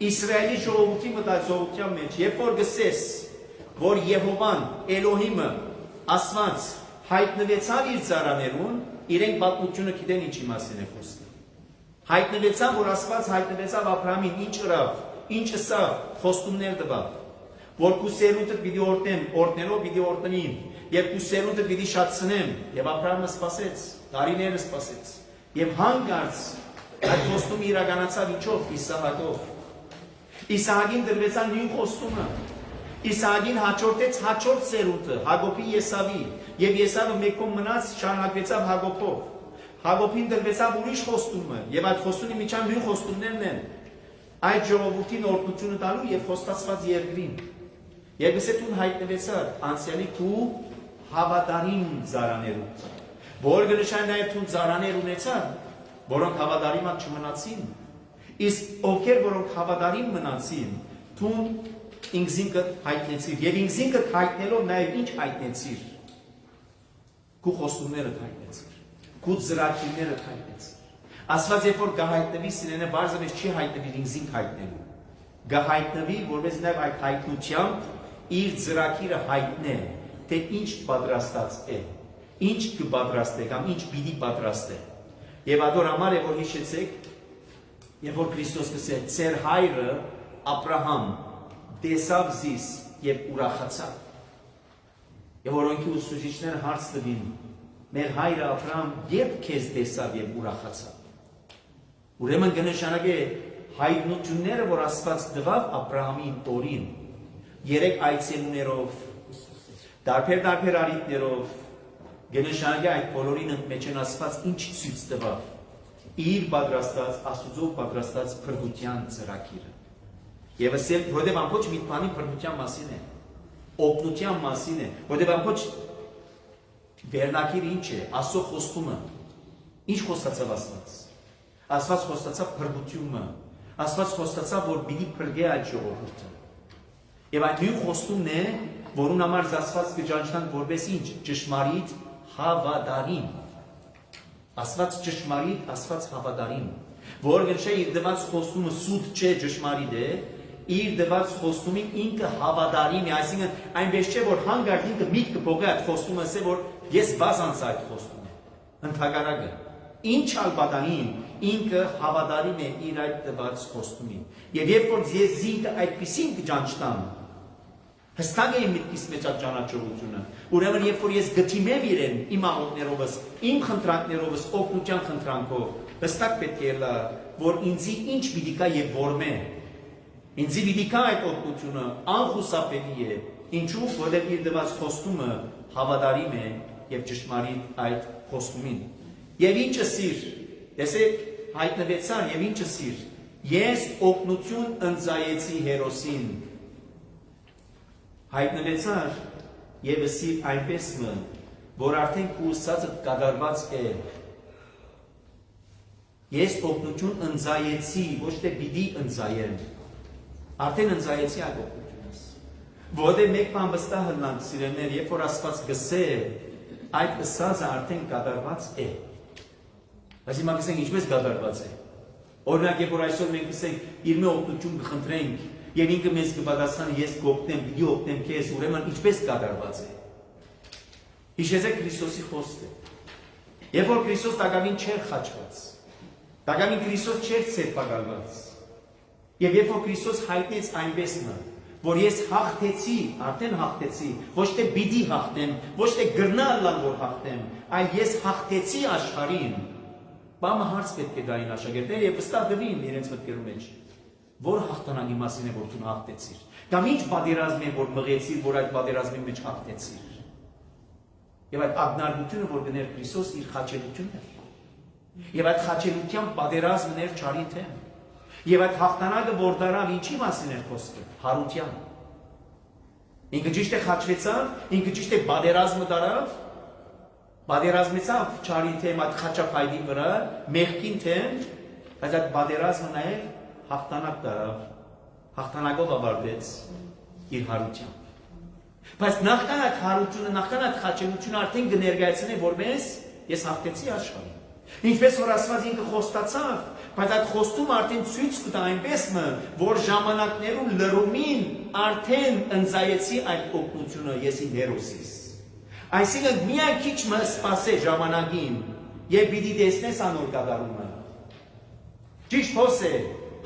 Իսրայելի ժողովրդի մտածողության մեջ, երբ որ գսես, որ Եհովան, Էլոհիմը, Աստված հայտնվեցավ իր ծառաներուն, իրենք պատմությունը գիտեն ինչի մասին է խոսքը։ Հայտնվեցավ, որ Աստված հայտնվեցավ Աբրահամին, ինչ ըրավ, ինչ ըսավ, խոստումներ տվավ, որ քու սերունդը պիտի օրտնեմ, օրտնելով պիտի օրտնիմ, եւ քու սերունդը պիտի շատցնեմ, եւ Աբրահամը սպասեց, տարիները սպասեց, եւ հանգարց այդ խոստումը իրականացավ ինչով, Իսահակով։ Իսահակին դրվեցան նույն խոստումը։ Իսահակին հաջորդեց հաջորդ սերունդը, Հակոբի Եսավի, եւ Եսավը մեկում մնաց, շարունակվեցավ Հակոբով։ Հակոբին դրվեցավ ուրիշ խոստումը, եւ այդ խոստումի միջան նույն խոստումներն են։ Այդ ժողովրդին օրհնությունը տալու եւ խոստացված երկրին։ Եվ գսետուն հայտնվեցար անցյալի քու հավատարիմ ծառաներու, որ գնշան նաեւ թուն ծառաներ ունեցան, որոնք հավատարիմակ չմնացին։ Իսկ ովքեր որոնք հավատարիմ մնացին, թուն ինքզինքը հայտնեցիր եւ ինքզինքը հայտնելով նաեւ ինչ հայտնեցիր։ Քու խոստումները հայտնեցիր, քու ծրագիրները հայտնեցիր։ Աստված երբ որ գահայտնվի սիրենը բարձրապես չի հայտնվի ինքզինք հայտնելու։ Գահայտնվի, որպես նաեւ այդ հայտնությամբ իր ծրագիրը հայտնե, թե ինչ պատրաստած է, ինչ կպատրաստե կամ ինչ պիտի պատրաստե։ Եվ ադոր համար է որ հիշեցեք, երբ որ Քրիստոս կսե ծեր հայրը Աբրահամ տեսավ զիս եւ ուրախացավ։ Եվ որոնքի ուսուցիչները հարց տվին, մեր հայրը Աբրահամ երբ քեզ տեսավ եւ ուրախացավ։ Ուրեմն կնշանակե հայտնությունները, որ Աստված տվավ Աբրահամին օրին, երեք այցելուներով, դարբեր արիտներով, կնշանակե այդ բոլորին մեջ են Աստված ինչ ցույց տվավ։ Իր պատրաստած, Աստուծո պատրաստած փրկության ծրագիրը։ Եվ ասել, որտեղ ամբողջ մի բանի փրկության մասին է, օգնության մասին է, որտեղ ամբողջ վերնակիրը ինչ է, Աստծո խոստումը։ Ինչ խոստացավ Աստված։ Աստված խոստացավ փրկությունը, Աստված խոստացավ, որ պիտի փրկի այդ ժողովուրդը։ Եվ այդ նույն խոստումն է, որուն համար Աստված կճանչնանք որպես ինչ, ճշմարիտ հավատարիմ։ Աստված ճշմարիտ, Աստված հավատարիմ, որ գնշե իր դված խոստումը սուտ չէ, ճշմարիտ է, իր դված խոստումին ինքը հավատարիմ է, այսինքն այնպես չէ, որ հանգարտ ինքը միտքը փոխի այդ խոստումը, ասե որ ես բազանց այդ խոստումը, ընդհակառակը, ինչ ալբադանին, ինքը հավատարիմ է իր այդ դված խոստումին, եւ երբ որ ես զինքը այդպիսին կճանչտամ, հստակ է իմ միտքիս մեջ այդ ճանաչողությունը, ուրեմն երբ որ ես գտիմեմ իրեն իմ աղոթներովս, իմ խնդրանքներովս, օգնության խնդրանքով, հստակ պետք է լա, որ ինձի ինչ պիտի կա եւ որմե, ինձի պիտի կա այդ օգնությունը անխուսափելի է, ինչու, որտեղ իր դված խոստումը հավատարիմ է եւ ճշմարիտ այդ խոստումին։ Եվ ինչը սիր, տեսեք, հայտնվեցար եւ ինչը սիր, ես օգնություն ընծայեցի հերոսին, հայտնվեցար եւ ասի այնպես մը, որ արդեն կուսածը կատարված է։ Ես օգնություն ընձայեցի, ոչ թե պիտի ընձայեմ։ Արդեն ընձայեցի այդ օգնությունս։ Որտեղ մեկ բան վստահ հնանք սիրելիներ, երբ որ Աստված գսե, այդ ըսածը արդեն կատարված է։ Բայց հիմա գսենք ինչպես կատարված է։ Օրինակ, երբ որ այսօր մենք գսենք իր մի օգնություն կխնդրենք, եւ ինքը մեզ կպատասխանի ես կօգնեմ, պիտի օգնեմ քեզ, ուրեմն ինչպես կատարված է։ Հիշեցեք Քրիստոսի խոսքը։ Երբ որ Քրիստոս տակավին չէր խաչված, տակավին Քրիստոս չէր ցերպակալված։ Եվ երբ որ Քրիստոս հայտնեց այնպես մը, որ ես հաղթեցի, արդեն հաղթեցի, ոչ թե պիտի հաղթեմ, ոչ թե գրնալան որ հաղթեմ, այլ ես հաղթեցի աշխարհին։ Բամը հարց պետք է գային աշակերտները եւ վստահ դվին իրենց մտքերում մեջ։ Որ հաղթանակի մասին է որ դու հաղթեցիր։ Կամ ինչ պատերազմ է որ մղեցիր, որ այդ պատերազմի մեջ հաղթեցիր։ Եվ այդ ագնարդությունը որ գներ Քրիստոս իր խաչելությունն էր։ Եվ այդ խաչելության պատերազմն էր ճարի թեմ։ Եվ այդ հաղթանակը որ դարավ ինչի մասին էր խոսքը։ Հարության։ Ինքը ճիշտ է խաչվեցավ, ինքը ճիշտ է պատերազմը դարավ։ Պատերազմեցավ ճարի թեմ այդ խաչապայդի վրա, մեղքին թեմ, բայց այդ պատերազմը նաև հաղթանակ դարավ, հաղթանակով ավարտեց իր հարությամբ։ Բայց նախքան այդ հարությունը, նախքան այդ խաչելությունը արդեն կներկայացնի որպես ես հաղթեցի աշխարհին։ Ինչպես որ Աստված ինքը խոստացավ, բայց այդ խոստումը արդեն ցույց կտա այնպես մը, որ ժամանակներում լրումին արդեն ընձայեցի այդ օգնությունը եսի ներոսիս։ Այսինքն միայն քիչ մը սպասե ժամանակին եւ պիտի տեսնես անոր կատարումը։ Ճիշտ խոս է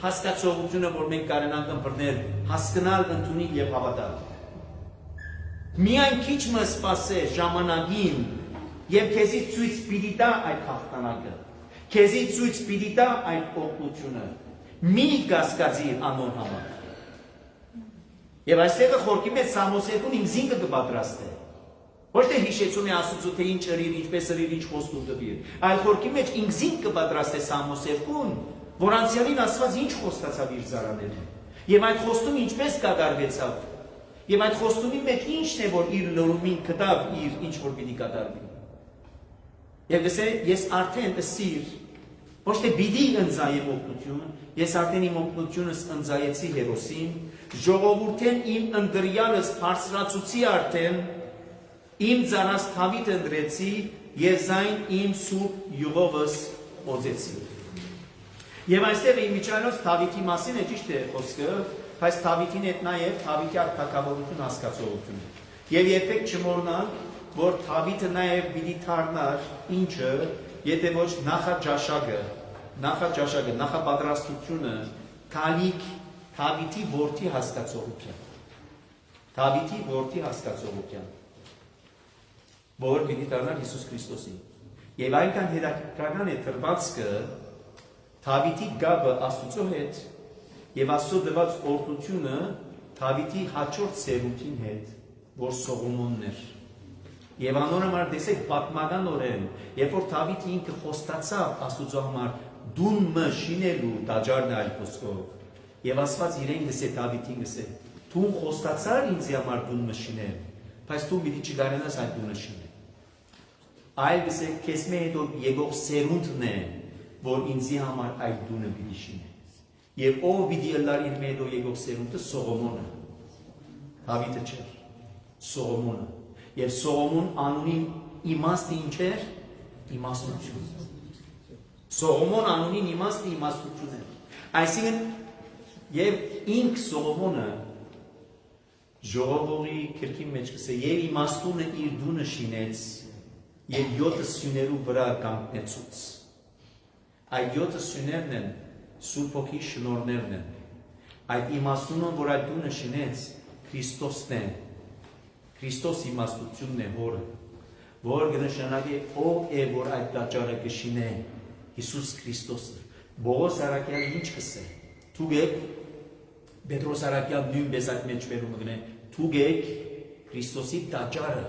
հասկացողությունը, որ մենք կարենանք ըմբռնել, հասկանալ, ընդունել եւ հավատալ։ Միայն քիչ մը սպասե ժամանակին եւ քեզի ցույց պիտի տա այդ հաղթանակը։ Քեզի ցույց պիտի տա այդ օգնությունը։ Մի կասկածի անոր համար։ Եվ այստեղ խորքի մեջ Սամոսեյն ինքնին կպատրաստե։ Ոչ թե հիշեցում է Աստծո թե ինչ ըրիր, ինչպես ըրիր, ինչ խոստում տվիր, այլ խորքի մեջ ինքնին կպատրաստե Սամոսեյն, որ անցյալին Աստված ինչ խոստացավ իր ծառաներին։ Եվ այդ խոստումը ինչպես կատարվեցավ։ Եվ այդ խոստումի մեջ ինչն է որ իր լորումին կտավ իր ինչ որ պիտի կատարվի։ Եվ գսե ես արդեն ըսիր, ոչ թե պիտի ընձայեմ օգնություն, ես արդեն իմ օգնությունս ընձայեցի հերոսին, ժողովուրդեն իմ ընտրյալս բարձրացուցի արդեն, իմ ծառաս Դավիթ ընտրեցի եւ զայն իմ սուրբ յուղովս օծեցի։ Եվ այստեղ իմիջիայլոց Դավիթի մասին է ճիշտ է խոսքը, բայց Դավիթին հետ նաև Դավիթի թագավորություն հասկացողություն։ Եվ երբեք չմոռնանք, որ Դավիթը նաև պիտի դառնար ինչը, եթե ոչ նախապատրաստությունը քալիք Դավիթի որդի հասկացողության։ Դավիթի որդի հասկացողության, որ պիտի դառնար Հիսուս Քրիստոսին։ Եվ այնքան հետաքրքրական է թրվածքը Դավիթի գաբը Աստծո հետ եւ Աստծո դված օրհնությունը Դավիթի հաջորդ սերունդին հետ, որ Սողոմոնն էր։ Եվ անոր համար տեսեք պատմականորեն, երբ որ Դավիթը ինքը խոստացավ Աստծո համար դուն մը շինելու դաջարն այլ խոսքով, եւ Աստված իրեն գսե Դավիթին գսե. Դու խոստացար ինձ համար դուն մը շինել, բայց դու պիտի չկարենաս այդ դունը շինել։ Այլ գսե քեզ մե հետո եկող սերունդն է, որ ինձի համար այդ դունը պիտի շինի։ Եվ ով պիտի ըլլար իր մե հետո եկող սերունդը Սողոմոնը։ Դավիթը չէր, Սողոմոնը։ Եվ Սողոմոն անունի իմաստը ինչ էր? Իմաստություն։ Սողոմոն անունի իմաստը իմաստություն էր։ Այսինքն եւ ինք Սողոմոնը ժողովողի քրքի մեջ կսե եւ իմաստունը իր դունը շինեց եւ 7 սյուներու վրա կանգնեցուց։ Այդ 7 սյուներն են Սուրբ Հոգի շնորհներն են։ Այդ իմաստունը, որ այդ դունը շինեց, Քրիստոսն է։ Քրիստոս իմաստությունն է հորը, որ կնշանակի ով է որ այդ տաճարը կշինե, Հիսուս Քրիստոսը։ Բողոս Արաքյալը ինչ կսե։ Թուգեք Պետրոս Արաքյալ նույնպես այդ մեջբերումը գնե։ Թուգեք Քրիստոսի տաճարը։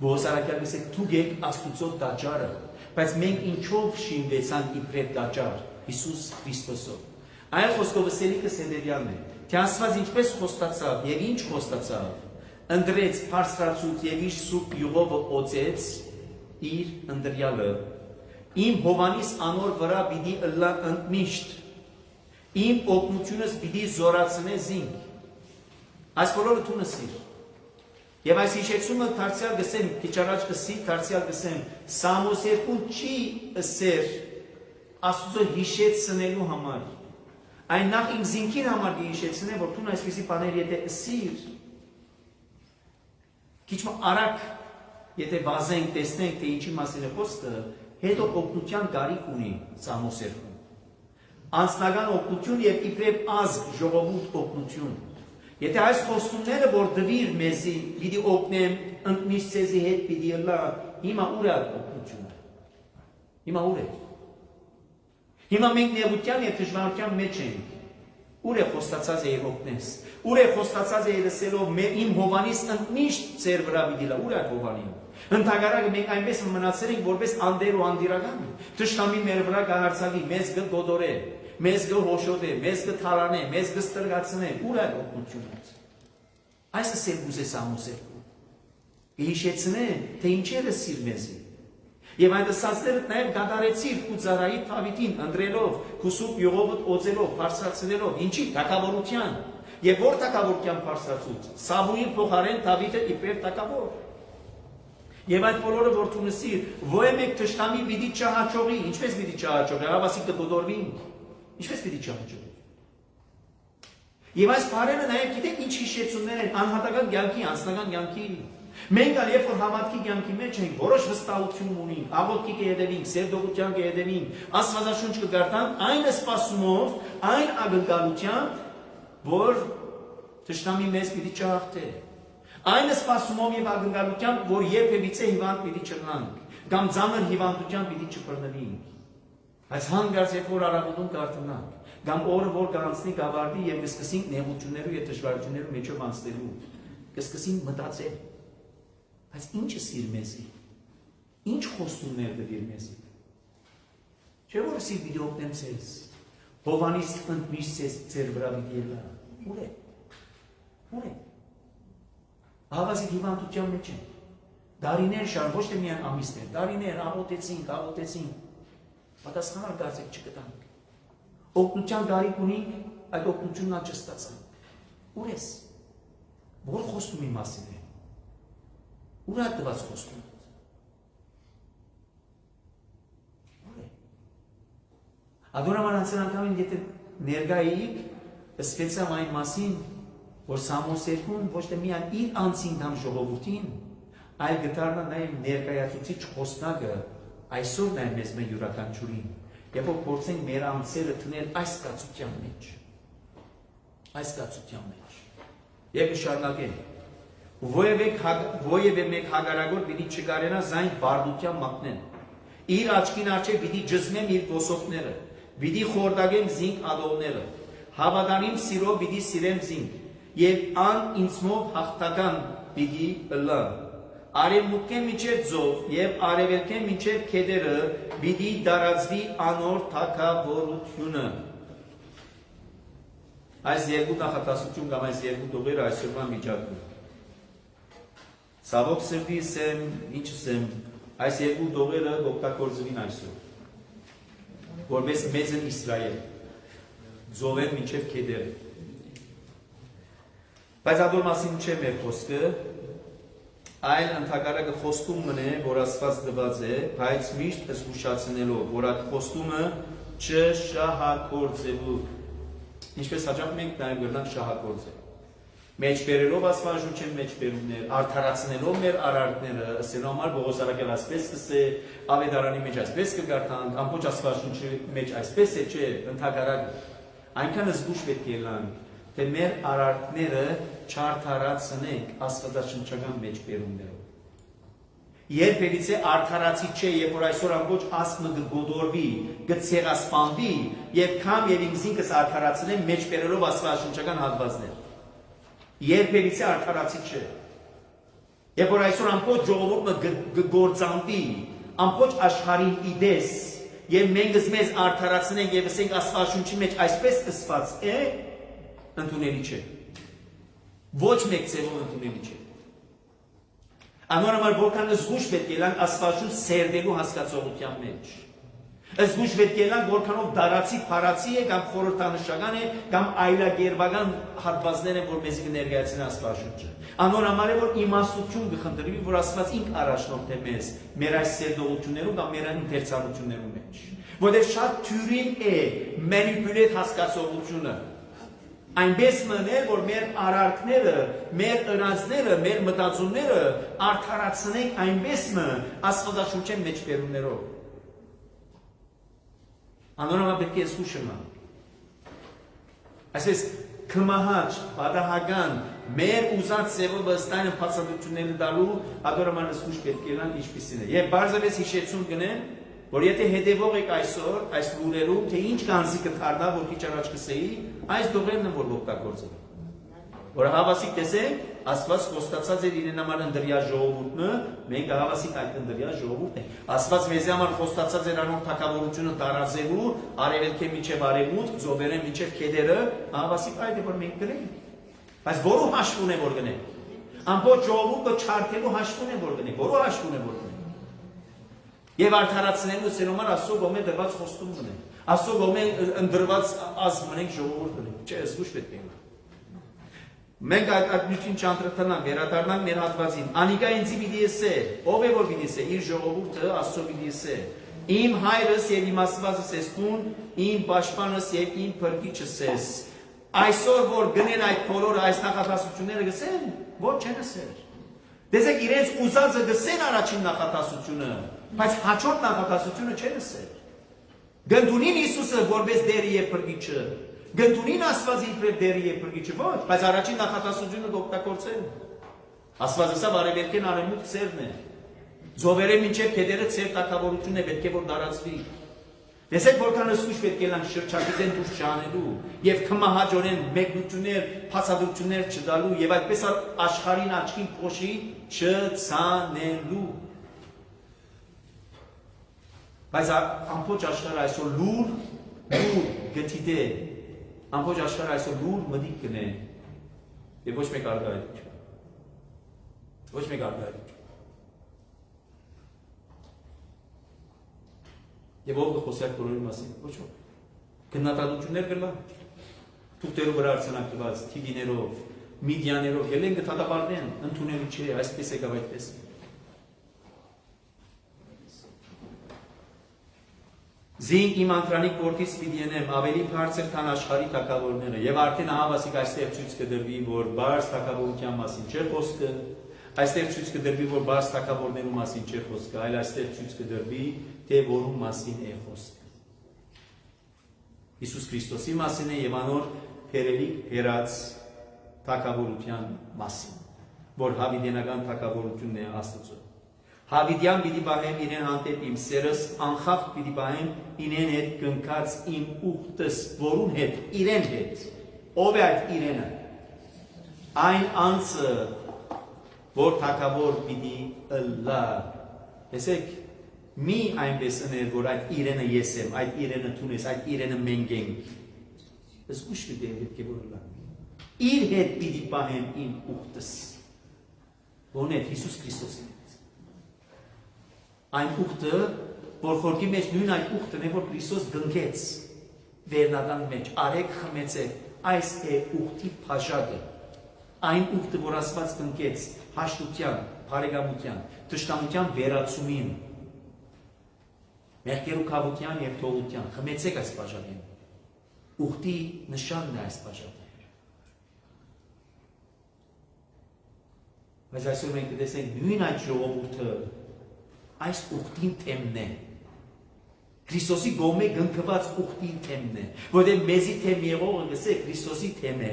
Բողոս Արաքյալը կսե թուգեք Աստծո տաճարը։ Բայց մենք ինչով շինվեցանք իբրև տաճար, Հիսուս Քրիստոսով։ Այլ խոսքով սելիկը սեդերյանն է։ Թե Աստված ինչպես խոստացավ եւ ինչ խոստացավ, ընդրեց Փարսրացուց եւ իր սուրբ յուղովը օծեց իր ընդրյալը իմ Հովանիս անոր վրա պիտի ըլլա ընդմիշտ իմ օգնությունս պիտի զորացնե զինք այս բոլորը դու նսիր եւ այս հիշեցումը դարձյալ գսեմ քիչ առաջ գսի դարձյալ գսեմ Սամոս 2 չի ըսեր Աստծո հիշեցնելու համար այն նախ իմ զինքին համար հիշեցնե որ դու այսպեսի բաներ եթե ըսիր քիչ արագ եթե վազենք տեսնենք թե ինչի մասին է խոսքը հետո օգնության կարիք ունի Սամոս 2 անձնական օգնություն եւ իբրև ազգ ժողովուրդ օգնություն եթե այս խոստումները որ դվիր մեզի պիտի օգնեմ ընդմիշտ ցեզի հետ պիտի լա հիմա ուր է օգնությունը հիմա ուր է հիմա մենք նեղության եւ դժվարության մեջ ենք ուր է խոստացած է օգնես ուր է խոստացած է լսելով իմ Հովանիս ընդմիշտ ծեր վրա պիտի լա ուր է Հովանին Ընդհանրապես մենք այնպես մնացել ենք որպես անդեր ու անդիրական թշնամի մեր վրա կհարցակի մեզ գոտորե մեզ գհոշոտե մեզ գթալանե մեզ գստրգացնե ուր է օգնությունը այս է սերգուզե Սամոս 2 հիշեցնե թե ինչեր է սիր մեզի եւ այդ ասածները նաեւ դադարեցիր ու ծառայի Դավիթին ընտրելով քուսուկ յուղովդ օծելով բարձրացնելով ինչի թակավորության եւ որ թակավորության բարձրացուց Սամուիլ փոխարեն Դավիթը իբրև թակավոր Եվ այդ բոլորը որ դու նսիր, ո՞ե մեկ թշնամի պիտի չհաջողի, ինչպես պիտի չհաջողի, հավասիկ կգոդորվի, ինչպես պիտի չհաջողի։ Եվ այս բառերը նաև գիտեք ինչ հիշեցումներ են անհատական կյանքի, անձնական կյանքի։ Մենք ալ երբ որ համատքի կյանքի մեջ ենք, որոշ վստահություն ունենք, աղոթքի կհետևենք, սերտողության կհետևենք, Աստվածաշունչ կգարտանք, այն սպասումով, այն ակնկալությամբ, որ թշնամի մեզ պիտի չհաղթե։ Այն սպասումով եւ ակնկալությամբ, որ երբևիցե հիվանդ պիտի չլանք, կամ ծանր հիվանդությամբ պիտի չբռնվենք։ Բայց հանգարց երբ որ արաբոդում կարդանանք, կամ օրը որ կանցնի գավառդի եւ կսկսենք նեղություններով եւ դժվարություններով մեջով անցնելու, կսկսենք մտածել։ Բայց ինչը սիր մեզի։ Ինչ խոստումներ դիր մեզի։ Չէ՞ որ սի պիտի օգնեմ ցեզ։ Հովանիս ընդմիշտ ձեր վրա պիտի լա։ Ուր է։ Ուր է։ Հավասիկ հիվանդության մեջ են, դարիներ շար, ոչ թե միայն ամիսներ, դարիներ աղոտեցինք, պատասխանալ կարծեք չգտանք, օգնության կարիք ունենք, այդ օգնությունն չստացանք, ուր ես, որ խոստումի մասին է, ուր է տված խոստումը, ուր է, ադորաման անցել անգամին եթե ներգայիք, ըսվեցամ այն մասին, որ Սամոս 2-ն ոչ թե միայն իր անձին կամ ժողովրդին, այլ գտարնա նաև ներկայացուցիչ խոսնակը այսօր նաև մեզ մեր յուրաքանչյուրին, երբ որ փորձենք մեր անձերը դնել այս կացության մեջ, եւ կշարունակենք, ովևէ մեկ հագարագոր պիտի չկարենա զայն բարդության մատնեն, իր աչքին առջև պիտի ջզմեմ իր ոսոկները, պիտի խորտակեմ զինք ադողները, հավատարիմ սիրով պիտի սիրեմ զինք, Եվ ան ինձմով հաղթական պիտի ըլլա, արևմուտքեն մինչև ձով և արևելքեն մինչև քեդերը պիտի դարածվի անոր թագավորությունը։ Այս երկու նախատասություն կամ այս երկու դողերը այսօրվա միջակում։ Ցավոք սրտի սեմ, ինչ սեմ, այս երկու դողերը օգտագործվին այսօր, որպես մեծն Իսրայել, ձովեն մինչև քեդերը։ Բայց ադոր մասին չէ մեր խոսքը, այլ ընդհակառակը խոստում մնե, որ Աստված տված է, բայց միշտ զգուշացնելով, որ այդ խոստումը չշահագործելու, ինչպես հաճախ մենք նաև գրնանք շահագործել։ Մեջբերելով Աստվածաշունչին մեջբերումներ, արդարացնելով մեր արարքները, ասելու համար Պողոս առաքյալ այսպես կսե, Ավետարանի մեջ այսպես կգարտանք, ամբողջ Աստվածաշունչի մեջ այսպես է, չէ, ընդհակառակը, այնքան զգուշ պետք է լինենք, թե մեր արարքները չարդարացնենք աստվածաշնչական մեջբերումներով։ Երբևիցե արդարացի չէ, երբ որ այսօր ամբողջ ասմը կգոդորվի, կցեղասպանվի եւ կամ եւ ինձ ինքս արդարացնեմ մեջբերելով աստվածաշնչական հատվածներ։ Երբևիցե արդարացի չէ։ Երբ որ այսօր ամբողջ ժողովուրդը կգործանվի, ամբողջ աշխարհին իդես եւ մենք մեզ արդարացնենք եւ ասենք աստվածաշունչի մեջ այսպես կսված է, ընդունելի չէ։ Ոչ մեկ ձևով ընդունելի չէ։ Անոր համար որքան զգուշ պետք է լան աստվածություն սերդելու հասկացողության մեջ։ Զգուշ պետք է լան որքանով դարացի փարացի է կամ խորհրդանշական է կամ այլագերբական հատվածներ են, որ մեզի կներկայացնեն աստվածությունը։ Անոր համար է որ իմաստություն կխնդրվի, որ Աստված ինք առաջնորդ է մեզ, մեր այս սերդողություններում կամ մեր ընթերցանություններում մեջ։ Որտեղ շատ թյուրին է մանիպուլետ հասկացողությունը։ Այնպես մնել, որ մեր արարքները, մեր ըրանցները, մեր մտածումները արդարացնենք այնպես աստվածաշունչեն մեջբերումներով։ Անոնոմա պետք է զգուշ մնալ։ Այսպես կմահաճ, պատահական, մեր ուզած ձևով ըստայն բացատրությունները տալու ադորաման զգուշ պետք է լան ինչպիսին է։ Եվ բարձրապես հիշեցում գնեմ, որ եթե հետևող եք այսօր, այս լուրերում, թե ինչ կանզի կթարնա, որ քիչ առաջ կսեի, այս դողերն են, որ օգտագործել։ Որ հավասիկ տեսեք, Աստված խոստացած էր իրեն համար ընդրյա ժողովուրդը, մենք հավասիկ այդ ընդրյա ժողովուրդն է։ Աստված մեզ համար խոստացած էր անոր թակավորությունը տարածելու, արևելքե միջև արևմուտք, ձողերը միջև քեդերը, հավասիկ այդ է որ մենք գրենք։ Բայց որու հաշվում է որ գնենք։ Ամբողջ ժողովուրդը չարթելու հաշվում է որ գնենք, որու հաշվում է որ գնենք։ Եվ արդարացնելու սերոմար Աստծո գոմե դրված խոստում գնենք։ Աստծո գոմե ընդրված ազգ մնենք ժողովուրդ գնենք։ Չէ, զգուշ պետք է։ Մենք այդ նյութին չանդրադառնանք, վերադառնանք մեր հատվածին։ Անիկա ինձի պիտի ասե, ով է որ պիտի ասե, իր ժողովուրդը Աստծո պիտի ասե։ Իմ հայրս եւ իմ Աստվածս ես տուն, իմ պաշտպանս եւ իմ փրկիչս ես։ Այսօր որ գնեն այդ բոլորը այս նախատասությունները գսեն, ոչ չեն ասել։ Դեսեք իրենց ուզածը գսեն առաջին նախատասությունը, բայց հաջորդ նախատասությունը չեն ասել։ Գնդունին Հիսուսը որպես դերի եւ փրկիչը, գնդունին Աստվածի իբրև դերի եւ փրկիչը ոչ, բայց առաջին նախատասությունը կօգտագործեն։ Աստվածը սա բարեբերքեն արեմուտ ծերն է։ Ձովերը մինչև քեդերը ծեր տակավորությունն է պետք է որ դարածվի։ Տեսեք որքան զգուշ պետք է լան շրջագիտեն դուրս չանելու եւ կմահաճորեն մեկնություններ, փածադրություններ չդալու եւ այդպես աշխարհին աչքին փոշի չցանելու։ Բայց ամբողջ աշխարհը այսօր լուր գտիդե ամբողջ աշխարհը այսօր լուր մտիկ կնե եւ ոչ մեկ արտահայտություն ոչ մեկ արտահայտություն եւ ով խոսակ բոլորի մասին ոչ ոք գնահատություններ կլա թուղթերով վրա արցանակված TV-ներով մեդիաներով ելեն գտադաբարդեն ընդունելու չէ այսպես եկավ այդպես Զին իմ անտրանիկ որդից պիտի ենեմ ավելի բարձր քան աշխարհի թագավորները եւ արդեն ահավասիկ այստեղ ցույց կդրվի որ բարձ թագավորության մասին չէ խոսքը այստեղ ցույց կդրվի որ բարձ թագավորներու մասին չէ խոսքը այլ այստեղ ցույց կդրվի թե որու մասին է խոսքը Հիսուս Քրիստոսի մասին է եւ անոր փերելիք հերած թագավորության մասին որ հավիտենական թագավորությունն է Աստծո Հավիդյան պիտի բահեմ իրեն հանդեպ իմ սերս, անխախտ պիտի բահեմ իրեն հետ կնքած իմ ուղտս, որուն հետ, իրեն հետ, ով է այդ իրենը, այն անցը, որ թագավոր պիտի ըլլա, հեսեք, մի այնպես ըներ, որ այդ իրենը ես եմ, այդ իրենը թուն ես, այդ իրենը մենք ենք, ես ուշ պիտի եմ հետք է որ ըլլա, իր հետ պիտի բահեմ իմ ուղտս, որն հետ Հիսուս Քրիստոսին Այն ուղտը, որ խորքի մեջ նույն այդ ուղտն է, որ Քրիստոս գնքեց վերնական մեջ, արեք խմեցեք, այս է ուղտի փաշակը, այն ուղտը, որ Աստված գնքեց հաշտության, բարեկամության, թշնամության վերացումին, մեղքերու քավության եւ թողության, խմեցեք այս փաշակին, ուղտի նշանն է այս փաշակը։ Բայց այսօր մենք կտեսնենք նույն այդ ժողովուրդը այս ուղտին թեմն է Քրիստոսի գոմե գնքված ուղտին թեմն է որտեղ մեզի թեմ եղողը գսե Քրիստոսի թեմ է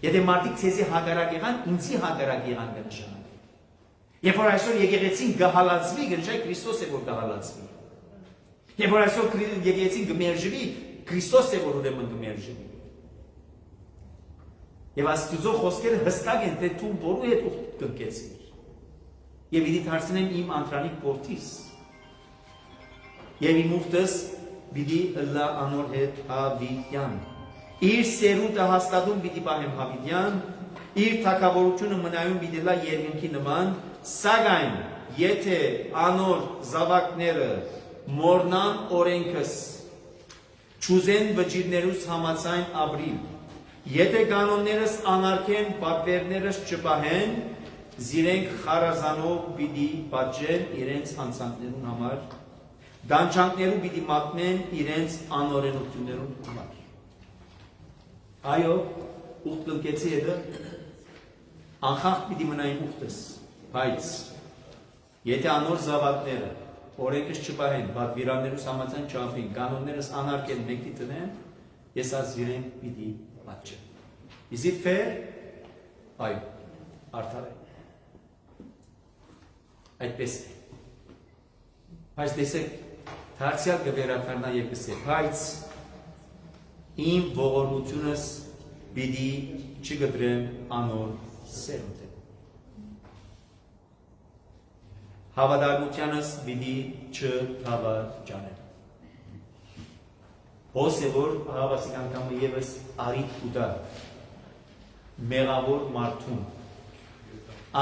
եթե մարդիկ ցեզի հագարակ եղան ինձի հագարակ եղան կնշանակի երբ որ այսօր եկեղեցին գահալացվի գնշայ Քրիստոս է որ գահալացվի երբ որ այսօր եկեղեցին գմերժվի Քրիստոս է որ ուրեմն գմերժվի եւ Աստծո խոսքերը հստակ են թե դու որու հետ ուղտ կնքեցիր Եվ իդի թարցնեմ իմ անտրանիկ որդիս Եվ իմ ուղտս բիդի ըլլա անոր հետ հավիդյան Իր սերունդը հաստատում բիդի բահեմ հավիդյան Իր թակավորությունը մնայում բիդելա երկնքի նման Սակայն եթե անոր զավակները մորնան օրենքս չուզեն վճիրներուս համացայն ապրիլ, եթե կանոններս անարգեն, պատվերներս չպահեն, զիրենք խարազանով պիտի պատժեն իրենց հանցանքներուն համար, դանչանքներու պիտի մատնեն իրենց անօրենություններուն համար։ Այո, ուխտ կլկեցի հետը, անխախտ պիտի մնային ուխտս, բայց եթե անոր զավակները օրենքս չպահեն, պատվիրաններուս համաձայն չապրին, կանոններս անարգեն, մեկի տնեն, ես այս իրենք պիտի պատժեմ։ Is it fair? Այո, արդար է։ Այդպես է։ Բայց տեսեք, դարձյալ կվերակարնա և կսե, բայց իմ ողորմությունս պիտի չգտրեմ անոր սերունդը։ Հավատարմությանս պիտի չթավարջանեմ։ Հոս է, որ ահավասիկ անգամը ևս արիտ ուտա, մեղավոր մարդուն,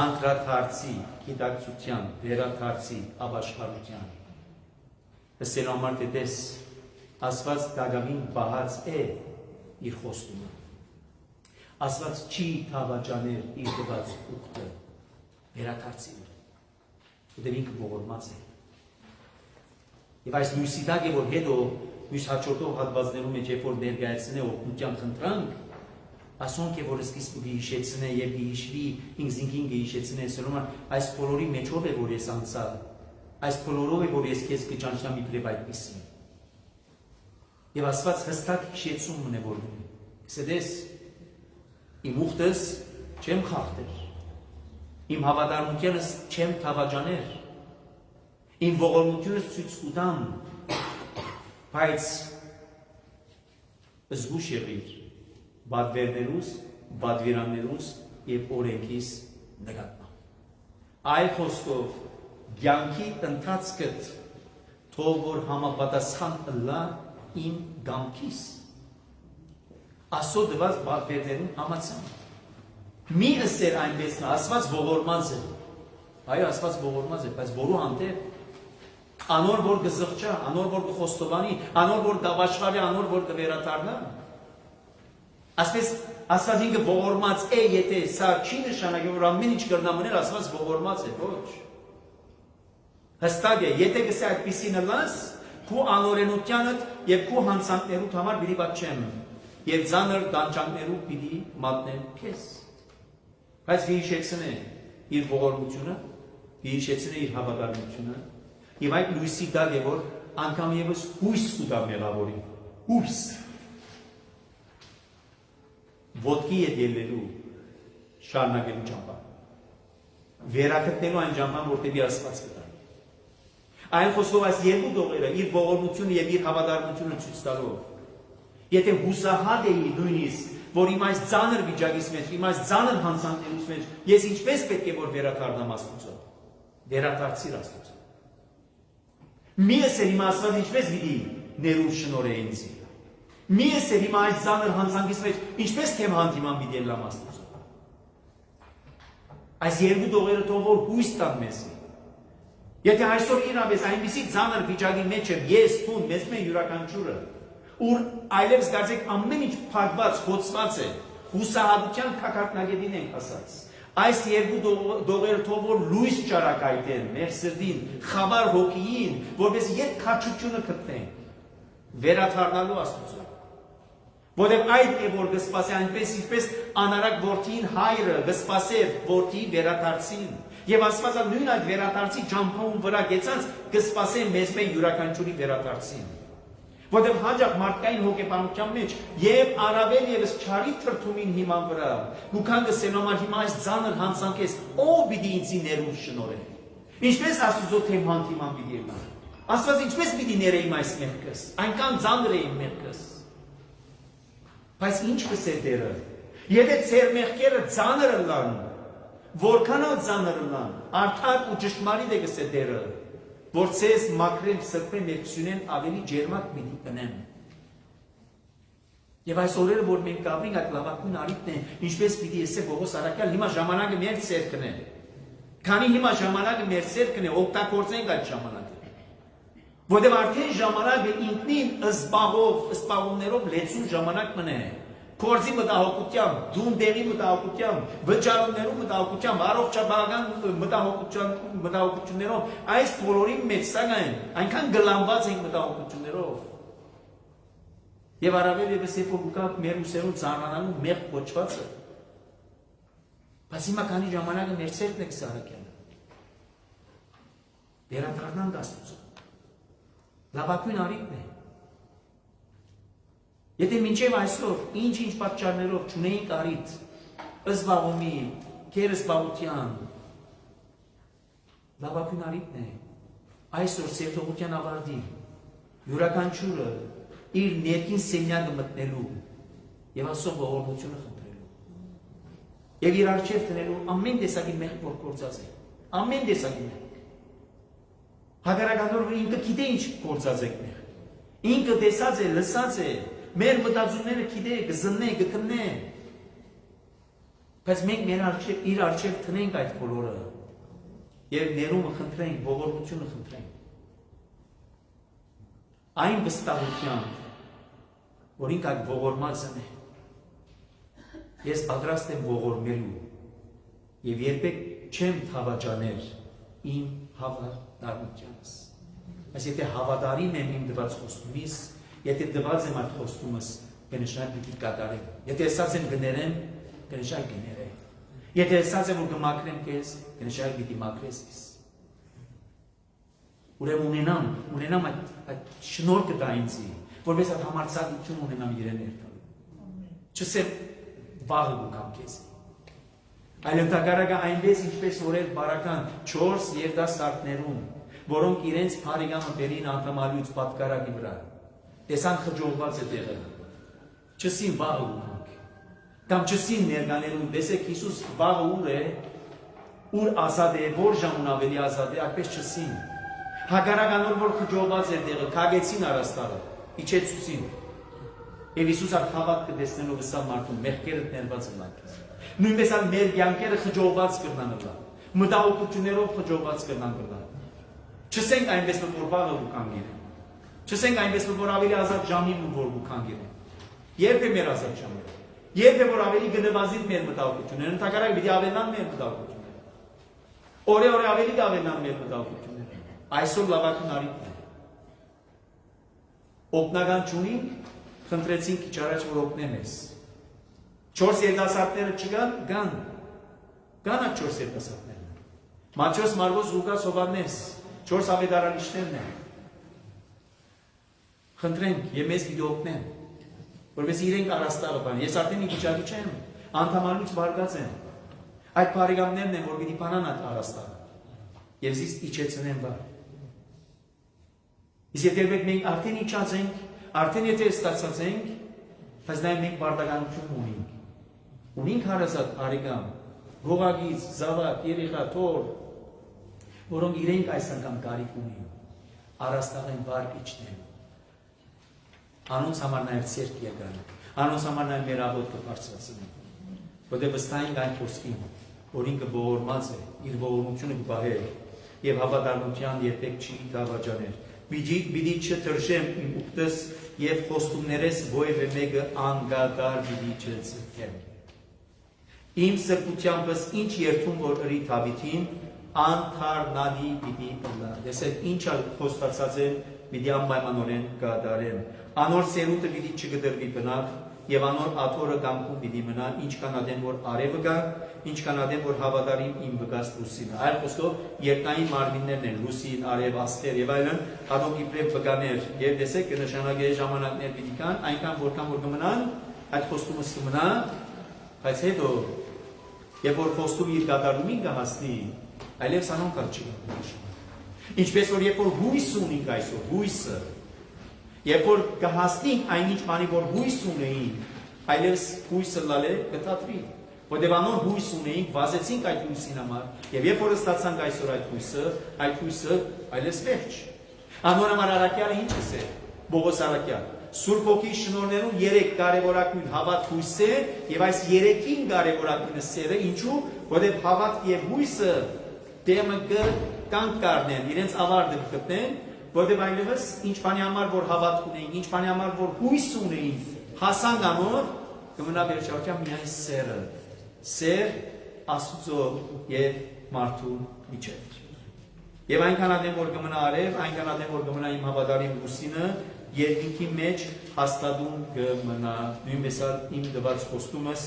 անդրադարձի, գիտակցության, վերադարձի, ապաշխարության։ Հսեն համար տետես, ասված դագավին բահած է իր խոստումը։ Ասված չի թավարջաներ իր տված ուղտը, վերադարձի ուր։ Ուտև ինքը ողորմած է։ Եվ այս լույսի դակ է, որ հետո լույս հաճորդող հատվածներում մեջ երբ որ ներկայացնե օգնության խնդրանք, ասոնք է, որ սկիզբ գիշեցնե եւ գիշվի ինքզինքին գիշեցնե, սրոմա այս բոլորի մեջով է, որ ես անցա, այս բոլորով է, որ ես քեզ կճանչնամ իբրև այդպիսին։ Եվ ասված հստակ հիշեցումն է, որ գսեդես իմ ուխտս չեմ խախտեր, իմ հավատարմությանս չեմ թավարջաներ, իմ ողորմությունս ցույց կտամ, բայց զգուշ եղիր բադվերներուս, բադվիրաններուս և օրենքիս նկատմամբ։ Այլ խոսքով, կյանքի ընթացքդ թող որ համապատասխան ըլլա իմ կամքիս, Աստծո տված բադվերներուն համաձայն։ Մի ըսեր այնպես նա, ասված ողորմած է։ Այո, ասված ողորմած է, բայց որու հանդեպ անոր որ կզղջա, անոր որ կխոստովանի, անոր որ կապաշխարի, անոր որ կվերադառնա։ Ասես ասված ինքը ողորմած է, եթե սա չի նշանակի, որ ամեն ինչ կրնա մնել, ասված ողորմած է, ոչ։ Հստակ է, եթե կսե այդպիսին ըլլաս, քու անօրենությանդ եւ քու հանցանքներուդ համար պիտի պատժեմ, եւ ծանր դանչանքներու պիտի մատնեմ քեզ։ Բայց գիշեցնե իր ողորմությունը, գիշեցնե իր հավատարմությունը, եւ այդ լույսի դակ է, որ անգամ եւս հույս կուտա մեղավորին, հույս։ Ոտքի է ելնելու շարունակելու ճամփան, վերակտնելու այն ճամփան, որտեղի Աստված կտա։ Այն խոսքով այս երկու դողերը իր ողորմությունը եւ իր հավատարմությունը ցույց տալով, եթե հուսահատ էի նույնիսկ, որ իմ այս ծանր վիճակից մեջ, իմ այս ծանր հանցանքներից մեջ, ես ինչպես պետք է որ վերադառնամ Աստծո, վերադարձիր Աստծո։ Միս է հիմա Աստված ինչպես պիտի ներուժ շնորհե ինձ։ Միս է հիմա այս ծանր հանցանքից մեջ, ինչպես թեմ հանդիման պիտի լամ Աստծո։ Այս երկու դողերը թող որ հույս տան մեզ։ Եթե այսօր իրավես այնպիսի ծանր վիճակի մեջ եմ, ես տուն, մեզ մեր յուրաքանչյուրը, ուր այլևս կարծեք ամեն ինչ փակված, խոցված է, հուսահատության քակարտնագետին ենք ասած։ Այս երկու դողերը թող որ լույս ճարակայտեն մեր սրտին, խավար հոգիին, որպես ետ քաչությունը գտնենք, վերադառնալու Աստծո։ Որտեղ այդ է որ կսպասի այնպես ինչպես անարակ որդին հայրը կսպասեր որդի վերադարձին։ Եվ Աստվածը նույն այդ վերադարձի ճամփաուն վրա գեցած կսպասե մեզ մեր յուրաքանչյուրի վերադարձին։ Որտեղ հաջող մարդկային հոգեբանության մեջ եւ առավել եւս չարի թրթումին հիման վրա լուքան կսենոմար հիմա այս ծանր հանցանքես ով պիտի ինձի ներուժ շնորհե։ Ինչպես Աստծո թեմ հանդիման պիտի ելնա։ Աստված ինչպես պիտի ներեիմ այս մեղքս, այնքան ծանր է իմ մեղքս։ Բայց ինչ կսե Տերը։ Եթե ծեր մեղքերը ծանր լան, որքան ծանր լան, արդար ու ճշմարիտ է կսե Տերը, որ ցես մակրեմ սրբեմ եւ սյունեն ավելի ջերմակ պիտի տնեմ։ Եվ այս օրերը որ մենք կապրենք այդ լավագույն արիտն է, ինչպես պիտի էսե Պողոս Արաքյալ հիմա ժամանակը մեր ցերկն է։ Քանի հիմա ժամանակը մեր սերկն է, օգտագործենք այդ ժամանակը։ Որտեղ արդեն ժամանակը ինքնին ըսպաղումներով լեցուն ժամանակ մնե։ Կորզի մտահոգությամբ, դունդերի մտահոգությամբ, վճարումներով մտահոգությամբ, առողջապահական մտահոգություններով, այս բոլորի մեջ սակայն այնքան գլանված ենք մտահոգություններով։ Եվ առավել ևս երբ որ կա մեր ուսերուն ծառանալու մեղ կոչվածը։ Բայց հիմա քանի ժամանակը մեր ցերկն է կսարակել։ Վերադառնանք Աստծուն։ Լավագույն արիտն է։ Եթե մինչև այսօր ինչ-ինչ պատճառներով չունեինք արիտ, ըսբաղումի, կերսբաղության, լավագույն արիտն է։ Այսօր սերտողության ավարտի, յուրաքանչյուրը իր ներքին սենյակը մտնելու եւ Աստծո ողորմությունը խնդրելու եւ իր արժեվ տնելու ամեն տեսակի մեղք որ գործած է ամեն տեսակի մեղք հագարականորը ինքը գիտե ինչ գործած է մեղք ինքը տեսած է լսած է մեր մտածումները գիտե կզննե կքննե բայց մենք մեր արժեվ իր արժեվ տնենք այդ բոլորը եւ ներումը խնդրենք ողորմությունը խնդրենք այն վստահությամբ որ ինք այդ ողորմածն է ես պատրաստ եմ ողորմելու եւ երբեք չեմ թավաճանել իմ հավատարմությանս այս եթե հավատարիմ եմ իմ դված խոստումից եթե դված եմ այդ խոստումս կնշան պիտի կատարեմ եթե ասած եմ գներեմ կնշան գներեմ եթե ասած եմ որ կմաքրեմ քեզ կնշան պիտի մաքրես քեզ ուրեմն ունենամ այդ շնորհքը դա ինձի, որպես այդ համարձակություն ունենամ իրեն ներդալու։ Չսեմ վաղը գուկամ քեզ։ Այլ ընդհակառակը այնպես ինչպես որ էր բարական 4 երդասարտներում, որոնք իրենց փարիգամը բերին անդամալուց պատկարակի վրա։ Տեսան խջողված է տեղը։ Չսին վաղը գուկանք։ Կամ չսին ներկաներում, տեսեք Հիսուս վաղը ուր է, ուր ազատ է, որ ժամուն ավելի ազատ է, այդպես չսին։ Հագարականոր որ խջողված էր տեղը, քագեցին առաստաղը, իջեցուցին։ Եվ Հիսուս այդ հավատքը տեսնելով վստահ մարդուն մեղքերը ներված են լանքից։ Նույնպես այլ մեր կյանքերը խջողված կրնան լա, մտահոգություններով խջողված կրնան լա։ Չսենք այնպես որ վաղը գուքան գիրեն։ Չսենք այնպես որ ավելի ազատ ժամին ու որ գուքան գիրեն։ Երբ է մեր ազատ ժամը։ Երբ է որ ավելի գնվազին մեր մտահոգությունները, ընդհակառակ պիտի ավելան մեր մտահոգությունները։ Օրե ավելի կավելան մեր մտահոգությունները։ Այսօր լավագույն արիտն է։ Օգնական չունենք, խնդրեցինք քիչ առաջ որ օգնեն մեզ։ 4 երդասարտները չկան, կան այդ 4 երդասարտները։ Մատթեոս, Մարկոս, Լուկաս, Հովհաննես, 4 ավետարանիչներն են։ Խնդրենք եւ մեզ պիտի օգնեն, որովհետեւ իրենք առաստաղը բան։ Ես արդեն մի վիճակի չեմ, անդամալուց վարկած եմ։ Այդ բարեկամներն են, որ պիտի բանան այդ առաստաղը։ Եվ զիս իջեցնեն վար։ Իսկ եթե մենք արդեն իջած ենք, արդեն եթե ստացած ենք, բայց նաև մենք բարդականություն ունենք։ Ունենք հարազատ բարեկամ, գողագից, զավակ, երեխա, թոռ, որոնք իրենք այս անգամ կարիք ունեն, առաստաղեն վար իջնեն։ Անոնց համար նաև ցերկ եկան, անոնց համար նաև մեր աղոթքը բարձրացնեն, որտեղ վստահ ենք այն խոսքին, որ ինքը ողորմած է, իր ողորմությունը կպահե եւ հավատարմության երբեք չի դավաճաներ։ Պիտի չթրջեմ իմ ուխտս եւ խոստումներես ովևէ մեկը անգադար պիտի չձգեմ։ Իմ սրբությանս ինչ երթում որ ըրի Դավիթին անթարնալի պիտի ըլլա։ Դեսեք ինչա խոստացած է պիտի անպայմանորեն կատարեմ։ Անոր սերունդը պիտի չգդրվի բնավ եւ անոր աթորը կամքում պիտի մնա, ինչքան ադեն որ արևը գա, ինչքան ադեն որ հավատարիմ իմ վգած լուսինը։ Այլ խոսքով երկնային մարմիններն են, լուսին, արև, աստղեր եւ այլն, ադոնք իբրև վգաներ, եւ տեսեք նշանակե ժամանակներ պիտի կան, այնքան որքան որ կմնան, այդ խոստումը կմնա, բայց հետո երբ որ խոստումը իր կատարումին կհասնի, այլևս անոնք չի։ Ինչպես որ երբ որ հույս ունենք այսօր, հույսը երբ որ կհասնենք այնինչ բանի որ հույս ունեին, այլևս հույսը լալե կթատրի, որտեղ անոր հույս ունեինք, վազեցինք այդ հույսին համար, եւ երբ որ ստացանք այսօր այդ հույսը այլևս վերջ։ Անոր համար առաքյալը ինչպես է, Բողոս առաքյալ, Սուրբ Հոգի շնորհներում 3 կարևորագույն հավատ հույս է, եւ այս 3-ին կարևորագույնը սերը, ինչու, որտեղ հավատք եւ հույսը դեմը կանգ կառնեն, իրենց ավարտը գտնեն, որտեղ այլևս ինչ բանի համար որ հավատք ունեին, ինչ բանի համար որ հույս ունեին, հասան ամոր կմնա վերջավորության միայն սերը, սեր Աստծո եւ մարդու միջեւ։ Եվ այնքան ադեմ որ կմնա արև, այնքան ադեմ որ կմնա իմ հավատարիմ լուսինը, երկինքի մեջ հաստատում կմնա, նույնպես իմ դված խոստումս,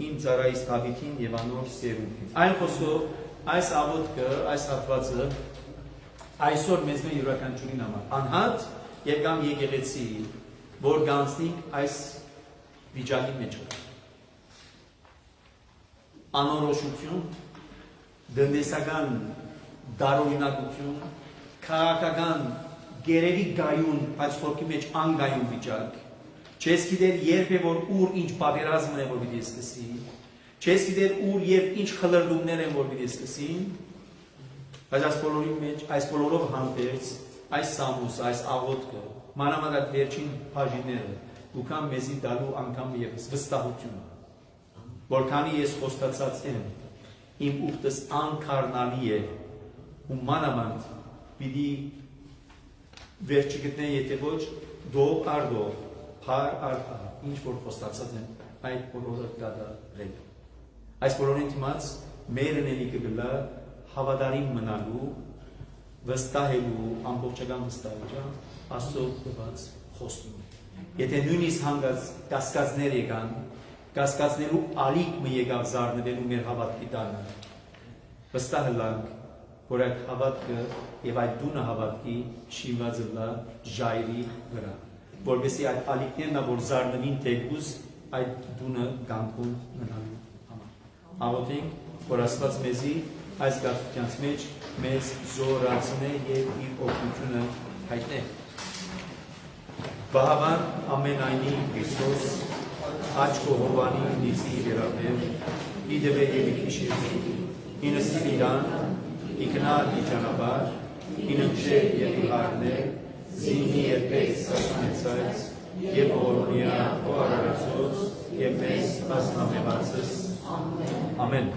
իմ ծառայիս Դավիթին եւ անոր սերունդին։ Այն խոսով այս աղոթքը, այս հատվածը այսօր մեզ յուրաքանչյուրին համար անհատ եւ կամ եկեղեցի, որ գանցնենք այս վիճակի մեջ։ Անորոշություն, դնդեսական դարօրինակություն, քաղաքական գերերի գայուն, բայց խորքի մեջ անգայուն վիճակ, չես գիտեր երբ է որ ուր ինչ պատերազմն է որ պիտի սկսի, չես գիտեր ուր եւ ինչ խլրդումներ են որ պիտի սկսին, բայց այս բոլորի մեջ, այս բոլորով հանդերձ, այս սամուս, այս աղոթքը, մանավանդ վերջին բաժինները, ուքան մեզի տալու անգամ եւս վստահությունը, որքանի ես խոստացած եմ, իմ ուխտս անկարնալի է, ու մանավանդ պիտի վերջի գտնեն եթե ոչ դող առ դող, փար առ փար, ինչ որ խոստացած եմ, այդ բոլորը կդադարել։ Այս բոլորին դիմաց մեր ընելիքը գլա հավատարիմ մնալու, վստահելու, ամբողջական վստահության Աստծո տված խոստում։ Եթե նույնիսկ հանգած կասկածներ եկան, կասկածներու ալիք մը եկավ զարնվելու մեր հավատքի տանը, վստահ լանք, որ այդ հավատքը եւ այդ դունը հավատքի շինված լա ժայռի վրա, որովհետեւ այդ ալիքներն որ զարնվին թեկուզ այդ դունը գանքում մնալու համար։ Աղոթենք, որ Աստված մեզի այս գաղտնիքից մեջ մեզ զորացնե եւ իր օգնությունը հայտնե։ Բահավան ամենայնի Քրիստոս աչք Հովանի նիցի վերաբեր իդեվե եւ քիշի ինստի իրան Իքնար իջանաբար, ինքշեր և իհարներ, զինի և պես ասանեցայց, և օրոնիա, ու արարացոց, և մեզ ասնամևացս։ Ամեն։